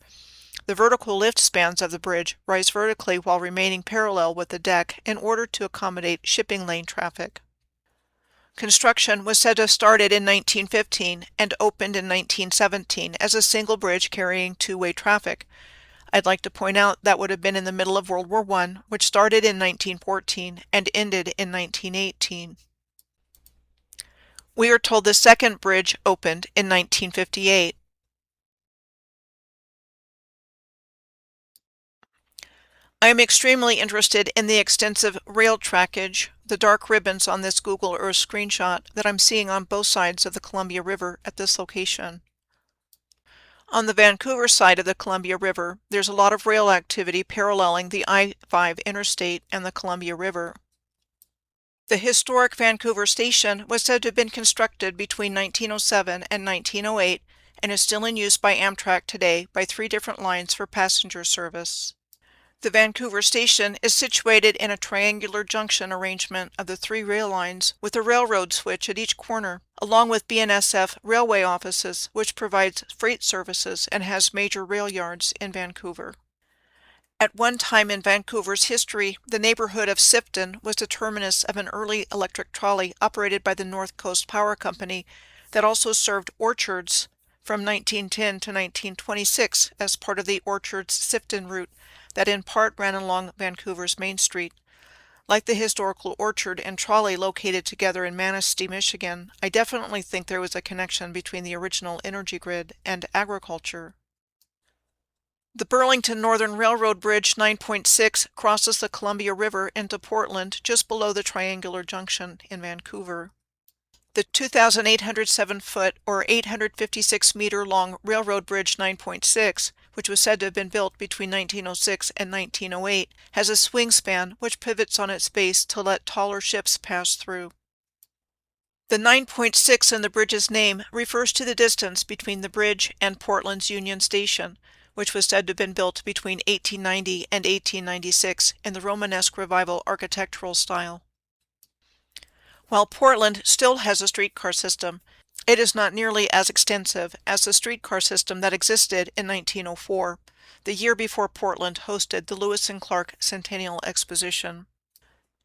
The vertical lift spans of the bridge rise vertically while remaining parallel with the deck in order to accommodate shipping lane traffic. Construction was said to have started in 1915 and opened in 1917 as a single bridge carrying two-way traffic. I'd like to point out that would have been in the middle of World War I, which started in 1914 and ended in 1918. We are told the second bridge opened in 1958. I am extremely interested in the extensive rail trackage, the dark ribbons on this Google Earth screenshot that I'm seeing on both sides of the Columbia River at this location. On the Vancouver side of the Columbia River, there's a lot of rail activity paralleling the I-5 interstate and the Columbia River. The historic Vancouver station was said to have been constructed between 1907 and 1908 and is still in use by Amtrak today by 3 different lines for passenger service. The Vancouver station is situated in a triangular junction arrangement of the 3 rail lines with a railroad switch at each corner, along with BNSF railway offices, which provides freight services and has major rail yards in Vancouver. At one time in Vancouver's history, the neighborhood of Sifton was the terminus of an early electric trolley operated by the North Coast Power Company that also served Orchards from 1910 to 1926 as part of the Orchards-Sifton route that in part ran along Vancouver's Main Street. Like the historical Orchard and trolley located together in Manistee, Michigan, I definitely think there was a connection between the original energy grid and agriculture. The Burlington Northern Railroad Bridge 9.6 crosses the Columbia River into Portland just below the triangular junction in Vancouver. The 2,807-foot or 856-meter-long Railroad Bridge 9.6, which was said to have been built between 1906 and 1908, has a swing span which pivots on its base to let taller ships pass through. The 9.6 in the bridge's name refers to the distance between the bridge and Portland's Union Station, which was said to have been built between 1890 and 1896 in the Romanesque Revival architectural style. While Portland still has a streetcar system, it is not nearly as extensive as the streetcar system that existed in 1904, the year before Portland hosted the Lewis and Clark Centennial Exposition.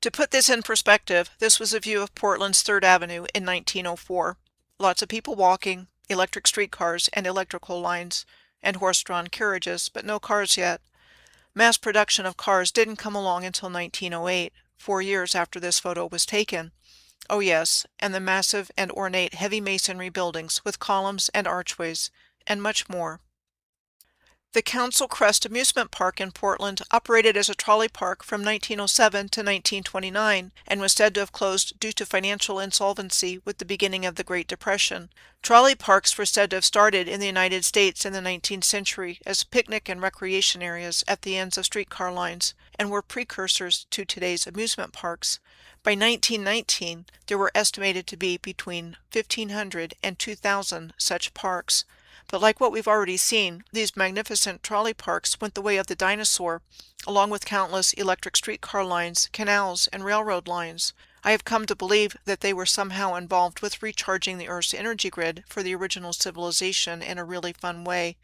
To put this in perspective, this was a view of Portland's 3rd Avenue in 1904. Lots of people walking, electric streetcars and electrical lines, and horse-drawn carriages, but no cars yet. Mass production of cars didn't come along until 1908, 4 years after this photo was taken. Oh yes, and the massive and ornate heavy masonry buildings with columns and archways, and much more. The Council Crest Amusement Park in Portland operated as a trolley park from 1907 to 1929 and was said to have closed due to financial insolvency with the beginning of the Great Depression. Trolley parks were said to have started in the United States in the 19th century as picnic and recreation areas at the ends of streetcar lines and were precursors to today's amusement parks. By 1919, there were estimated to be between 1,500 and 2,000 such parks. But like what we've already seen, these magnificent trolley parks went the way of the dinosaur, along with countless electric streetcar lines, canals, and railroad lines. I have come to believe that they were somehow involved with recharging the Earth's energy grid for the original civilization in a really fun way,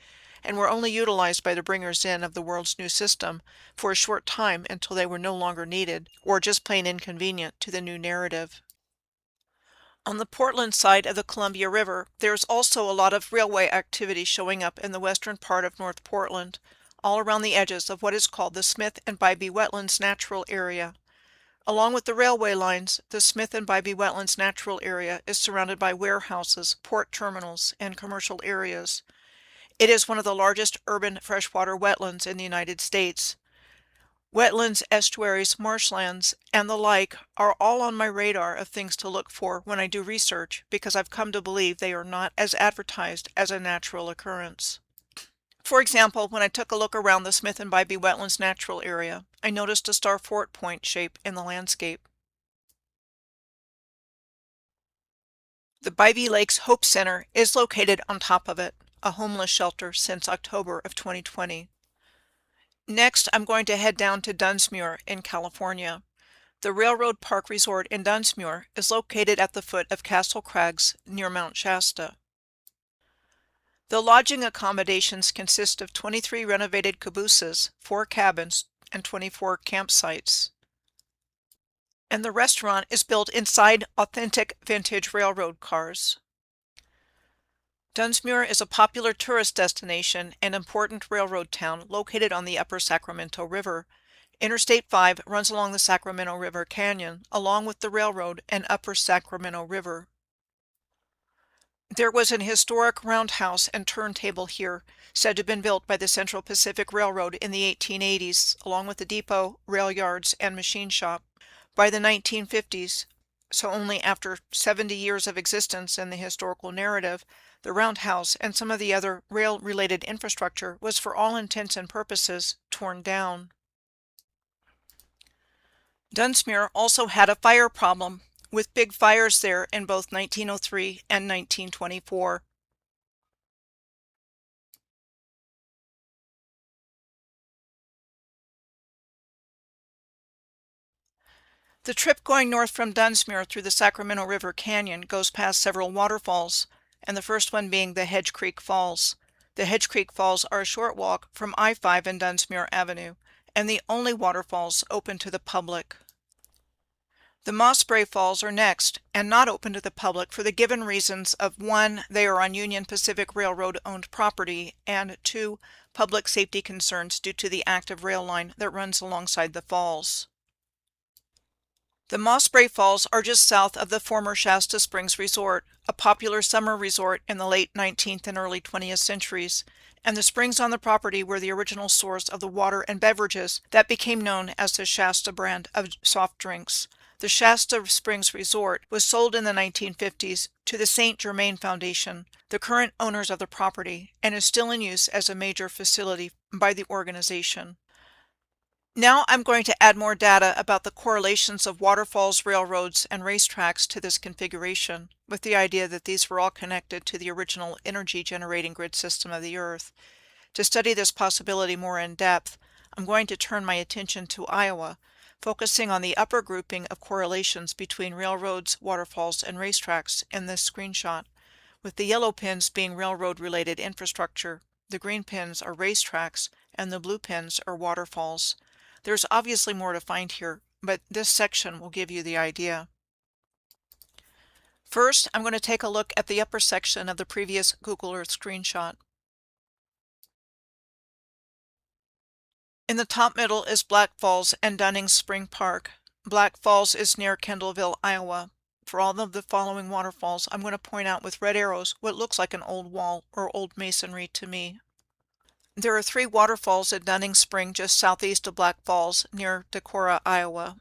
and were only utilized by the bringers in of the world's new system for a short time until they were no longer needed, or just plain inconvenient to the new narrative. On the Portland side of the Columbia River, there is also a lot of railway activity showing up in the western part of North Portland, all around the edges of what is called the Smith and Bybee Wetlands Natural Area. Along with the railway lines, the Smith and Bybee Wetlands Natural Area is surrounded by warehouses, port terminals, and commercial areas. It is one of the largest urban freshwater wetlands in the United States. Wetlands, estuaries, marshlands, and the like are all on my radar of things to look for when I do research because I've come to believe they are not as advertised as a natural occurrence. For example, when I took a look around the Smith and Bybee Wetlands Natural Area, I noticed a star fort point shape in the landscape. The Bybee Lakes Hope Center is located on top of it, a homeless shelter since October of 2020. Next, I'm going to head down to Dunsmuir in California. The Railroad Park Resort in Dunsmuir is located at the foot of Castle Crags near Mount Shasta. The lodging accommodations consist of 23 renovated cabooses, 4 cabins, and 24 campsites. And the restaurant is built inside authentic vintage railroad cars. Dunsmuir is a popular tourist destination and important railroad town located on the Upper Sacramento River. Interstate 5 runs along the Sacramento River Canyon, along with the railroad and Upper Sacramento River. There was an historic roundhouse and turntable here, said to have been built by the Central Pacific Railroad in the 1880s, along with the depot, rail yards, and machine shop. By the 1950s, so only after 70 years of existence in the historical narrative, the roundhouse and some of the other rail-related infrastructure was for all intents and purposes torn down. Dunsmuir also had a fire problem, with big fires there in both 1903 and 1924. The trip going north from Dunsmuir through the Sacramento River Canyon goes past several waterfalls, and the first one being the Hedge Creek Falls. The Hedge Creek Falls are a short walk from I-5 and Dunsmuir Avenue, and the only waterfalls open to the public. The Mossbrae Falls are next, and not open to the public for the given reasons of 1, they are on Union Pacific Railroad owned property, and 2, public safety concerns due to the active rail line that runs alongside the falls. The Mossbrae Falls are just south of the former Shasta Springs Resort, a popular summer resort in the late 19th and early 20th centuries, and the springs on the property were the original source of the water and beverages that became known as the Shasta brand of soft drinks. The Shasta Springs Resort was sold in the 1950s to the St. Germain Foundation, the current owners of the property, and is still in use as a major facility by the organization. Now I'm going to add more data about the correlations of waterfalls, railroads, and racetracks to this configuration, with the idea that these were all connected to the original energy generating grid system of the Earth. To study this possibility more in depth, I'm going to turn my attention to Iowa, focusing on the upper grouping of correlations between railroads, waterfalls, and racetracks in this screenshot, with the yellow pins being railroad-related infrastructure, the green pins are racetracks, and the blue pins are waterfalls. There's obviously more to find here, but this section will give you the idea. First, I'm going to take a look at the upper section of the previous Google Earth screenshot. In the top middle is Black Falls and Dunning Spring Park. Black Falls is near Kendallville, Iowa. For all of the following waterfalls, I'm going to point out with red arrows what looks like an old wall or old masonry to me. There are 3 waterfalls at Dunning Spring just southeast of Black Falls near Decorah, Iowa.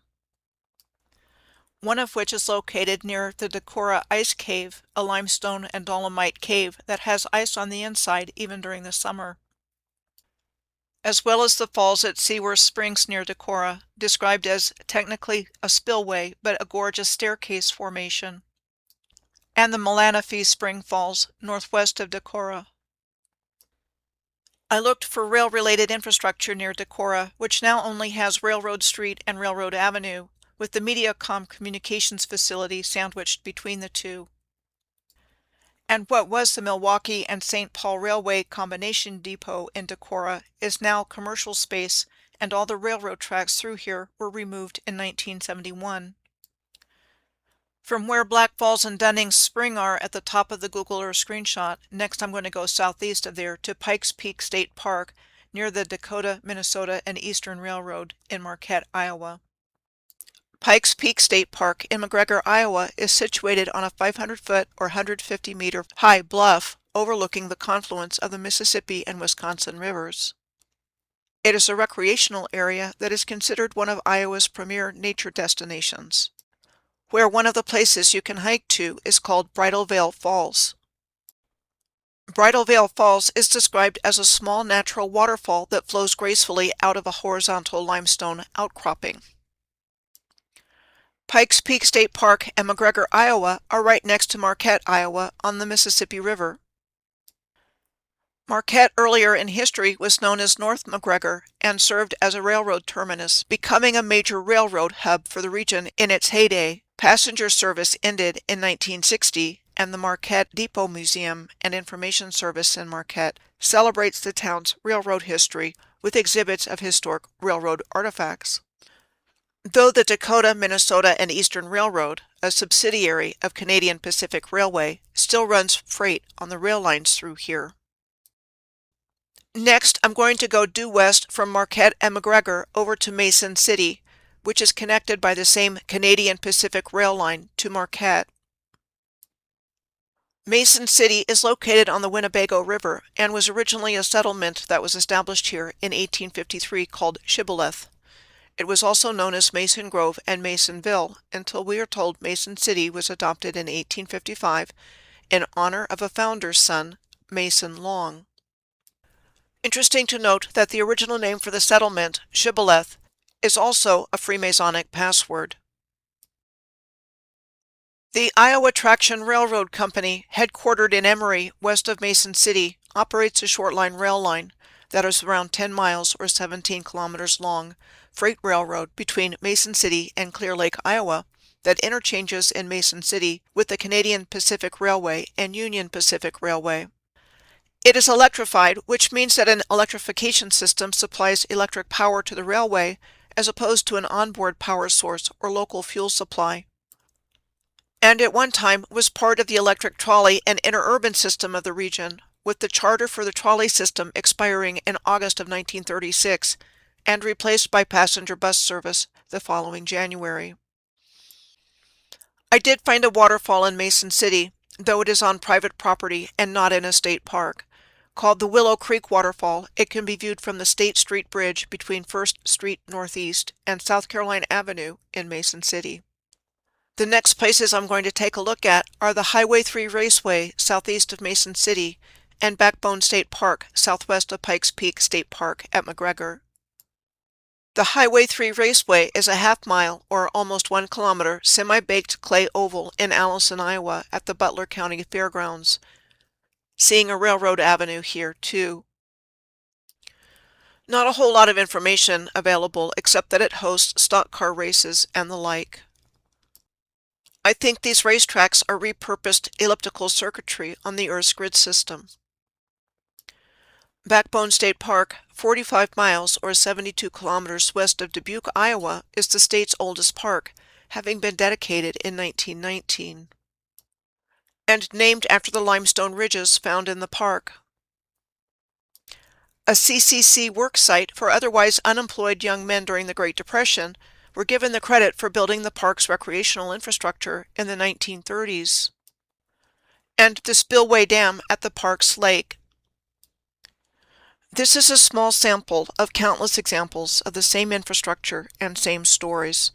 One of which is located near the Decorah Ice Cave, a limestone and dolomite cave that has ice on the inside even during the summer. As well as the falls at Seaworth Springs near Decorah, described as technically a spillway but a gorgeous staircase formation. And the Melanophy Spring Falls, northwest of Decorah. I looked for rail-related infrastructure near Decorah, which now only has Railroad Street and Railroad Avenue, with the Mediacom communications facility sandwiched between the two. And what was the Milwaukee and St. Paul Railway combination depot in Decorah is now commercial space, and all the railroad tracks through here were removed in 1971. From where Black Falls and Dunning Spring are at the top of the Google Earth screenshot, next I'm going to go southeast of there to Pikes Peak State Park near the Dakota, Minnesota, and Eastern Railroad in Marquette, Iowa. Pikes Peak State Park in McGregor, Iowa is situated on a 500-foot or 150-meter high bluff overlooking the confluence of the Mississippi and Wisconsin rivers. It is a recreational area that is considered one of Iowa's premier nature destinations, where one of the places you can hike to is called Bridal Veil Falls. Bridal Veil Falls is described as a small natural waterfall that flows gracefully out of a horizontal limestone outcropping. Pikes Peak State Park and McGregor, Iowa are right next to Marquette, Iowa on the Mississippi River. Marquette earlier in history was known as North McGregor and served as a railroad terminus, becoming a major railroad hub for the region in its heyday. Passenger service ended in 1960, and the Marquette Depot Museum and Information Service in Marquette celebrates the town's railroad history with exhibits of historic railroad artifacts. Though the Dakota, Minnesota, and Eastern Railroad, a subsidiary of Canadian Pacific Railway, still runs freight on the rail lines through here. Next, I'm going to go due west from Marquette and McGregor over to Mason City, which is connected by the same Canadian Pacific Rail line to Marquette. Mason City is located on the Winnebago River and was originally a settlement that was established here in 1853 called Shibboleth. It was also known as Mason Grove and Masonville until we are told Mason City was adopted in 1855 in honor of a founder's son, Mason Long. Interesting to note that the original name for the settlement, Shibboleth, is also a Freemasonic password. The Iowa Traction Railroad Company, headquartered in Emory, west of Mason City, operates a short-line rail line that is around 10 miles or 17 kilometers long, freight railroad between Mason City and Clear Lake, Iowa, that interchanges in Mason City with the Canadian Pacific Railway and Union Pacific Railway. It is electrified, which means that an electrification system supplies electric power to the railway as opposed to an onboard power source or local fuel supply. And at one time was part of the electric trolley and interurban system of the region, with the charter for the trolley system expiring in August of 1936 and replaced by passenger bus service the following January. I did find a waterfall in Mason City, though it is on private property and not in a state park. Called the Willow Creek Waterfall, it can be viewed from the State Street Bridge between 1st Street Northeast and South Carolina Avenue in Mason City. The next places I'm going to take a look at are the Highway 3 Raceway southeast of Mason City and Backbone State Park southwest of Pikes Peak State Park at McGregor. The Highway 3 Raceway is a half-mile or almost 1 kilometer semi-baked clay oval in Allison, Iowa at the Butler County Fairgrounds. Seeing a railroad avenue here, too. Not a whole lot of information available except that it hosts stock car races and the like. I think these racetracks are repurposed elliptical circuitry on the Earth's grid system. Backbone State Park, 45 miles or 72 kilometers west of Dubuque, Iowa, is the state's oldest park, having been dedicated in 1919. And named after the limestone ridges found in the park. A CCC work site for otherwise unemployed young men during the Great Depression were given the credit for building the park's recreational infrastructure in the 1930s. And the spillway dam at the park's lake. This is a small sample of countless examples of the same infrastructure and same stories.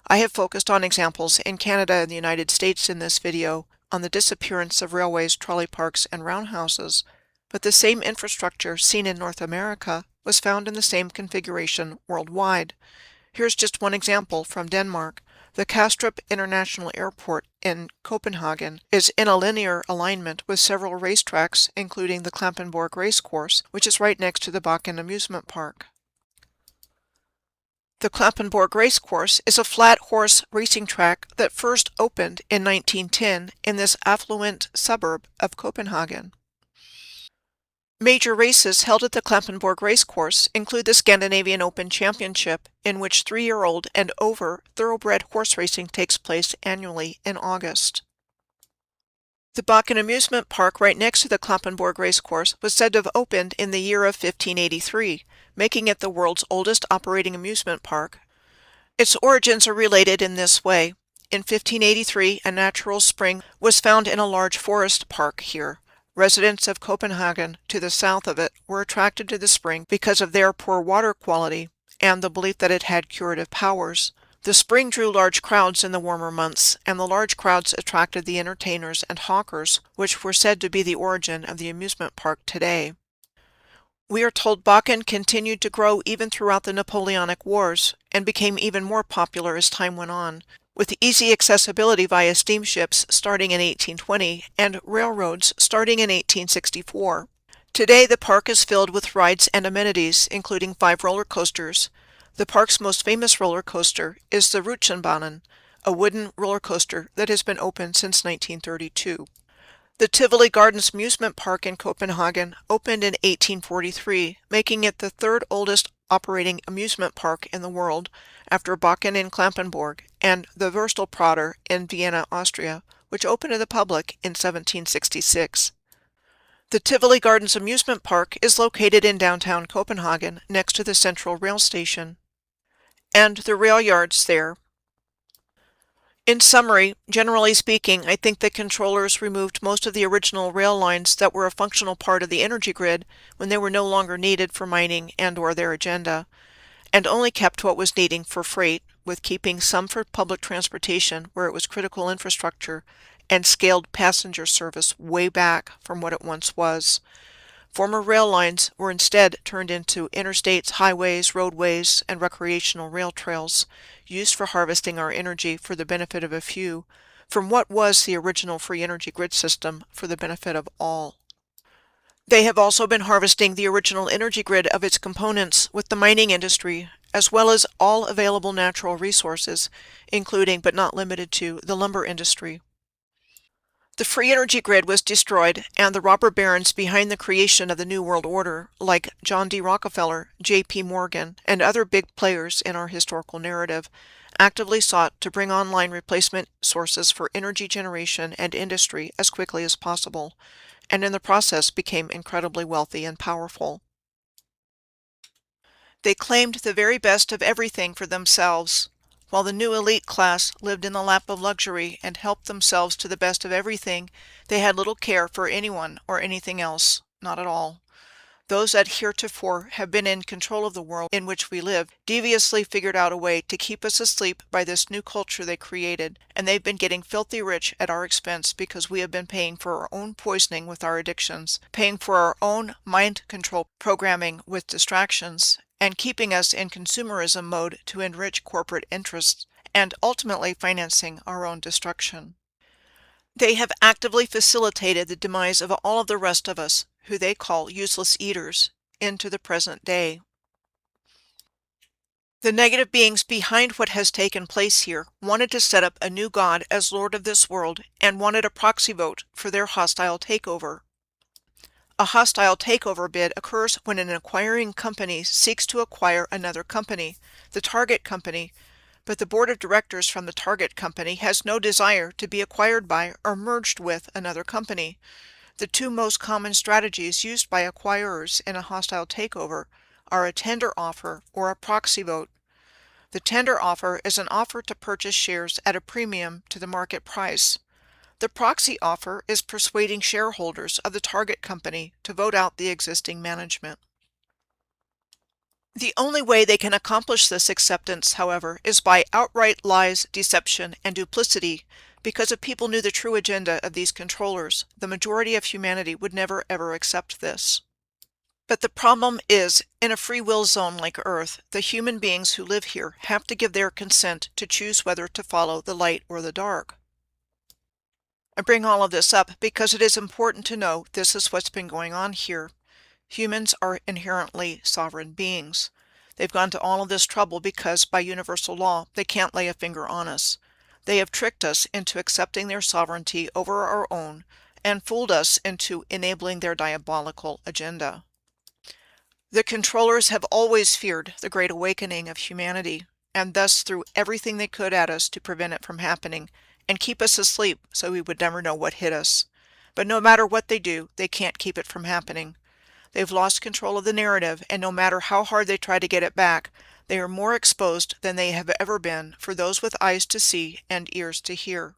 I have focused on examples in Canada and the United States in this video, on the disappearance of railways, trolley parks, and roundhouses, but the same infrastructure seen in North America was found in the same configuration worldwide. Here's just one example from Denmark. The Kastrup International Airport in Copenhagen is in a linear alignment with several racetracks, including the Klampenborg Racecourse, which is right next to the Spokane Amusement Park. The Klampenborg Racecourse is a flat horse racing track that first opened in 1910 in this affluent suburb of Copenhagen. Major races held at the Klampenborg Racecourse include the Scandinavian Open Championship, in which 3-year-old and over thoroughbred horse racing takes place annually in August. The Spokane Amusement Park right next to the Klampenborg Racecourse was said to have opened in the year of 1583, making it the world's oldest operating amusement park. Its origins are related in this way. In 1583, a natural spring was found in a large forest park here. Residents of Copenhagen to the south of it were attracted to the spring because of their poor water quality and the belief that it had curative powers. The spring drew large crowds in the warmer months, and the large crowds attracted the entertainers and hawkers, which were said to be the origin of the amusement park today. We are told Spokane continued to grow even throughout the Napoleonic Wars, and became even more popular as time went on, with easy accessibility via steamships starting in 1820 and railroads starting in 1864. Today the park is filled with rides and amenities, including 5 roller coasters. The park's most famous roller coaster is the Rutschenbahn, a wooden roller coaster that has been open since 1932. The Tivoli Gardens Amusement Park in Copenhagen opened in 1843, making it the 3rd oldest operating amusement park in the world, after Spokane in Klampenborg and the Wurstelprater in Vienna, Austria, which opened to the public in 1766. The Tivoli Gardens Amusement Park is located in downtown Copenhagen next to the Central Rail Station, and the rail yards there. In summary, generally speaking, I think the controllers removed most of the original rail lines that were a functional part of the energy grid when they were no longer needed for mining and/or their agenda, and only kept what was needed for freight, with keeping some for public transportation where it was critical infrastructure, and scaled passenger service way back from what it once was. Former rail lines were instead turned into interstates, highways, roadways, and recreational rail trails, used for harvesting our energy for the benefit of a few, from what was the original free energy grid system for the benefit of all. They have also been harvesting the original energy grid of its components with the mining industry, as well as all available natural resources, including but not limited to the lumber industry. The free energy grid was destroyed, and the robber barons behind the creation of the New World Order, like John D. Rockefeller, J.P. Morgan, and other big players in our historical narrative, actively sought to bring online replacement sources for energy generation and industry as quickly as possible, and in the process became incredibly wealthy and powerful. They claimed the very best of everything for themselves, while the new elite class lived in the lap of luxury and helped themselves to the best of everything. They had little care for anyone or anything else, not at all. Those that heretofore have been in control of the world in which we live deviously figured out a way to keep us asleep by this new culture they created, and they've been getting filthy rich at our expense because we have been paying for our own poisoning with our addictions, paying for our own mind control programming with distractions, and keeping us in consumerism mode to enrich corporate interests, and ultimately financing our own destruction. They have actively facilitated the demise of all of the rest of us, who they call useless eaters, into the present day. The negative beings behind what has taken place here wanted to set up a new god as Lord of this world and wanted a proxy vote for their hostile takeover. A hostile takeover bid occurs when an acquiring company seeks to acquire another company, the target company, but the board of directors from the target company has no desire to be acquired by or merged with another company. The two most common strategies used by acquirers in a hostile takeover are a tender offer or a proxy vote. The tender offer is an offer to purchase shares at a premium to the market price. The proxy offer is persuading shareholders of the target company to vote out the existing management. The only way they can accomplish this acceptance, however, is by outright lies, deception, and duplicity, because if people knew the true agenda of these controllers, the majority of humanity would never ever accept this. But the problem is, in a free will zone like Earth, the human beings who live here have to give their consent to choose whether to follow the light or the dark. I bring all of this up because it is important to know this is what's been going on here. Humans are inherently sovereign beings. They've gone to all of this trouble because, by universal law, they can't lay a finger on us. They have tricked us into accepting their sovereignty over our own and fooled us into enabling their diabolical agenda. The controllers have always feared the Great Awakening of humanity, and thus threw everything they could at us to prevent it from happening, and keep us asleep so we would never know what hit us. But no matter what they do, they can't keep it from happening. They've lost control of the narrative, and no matter how hard they try to get it back, they are more exposed than they have ever been for those with eyes to see and ears to hear.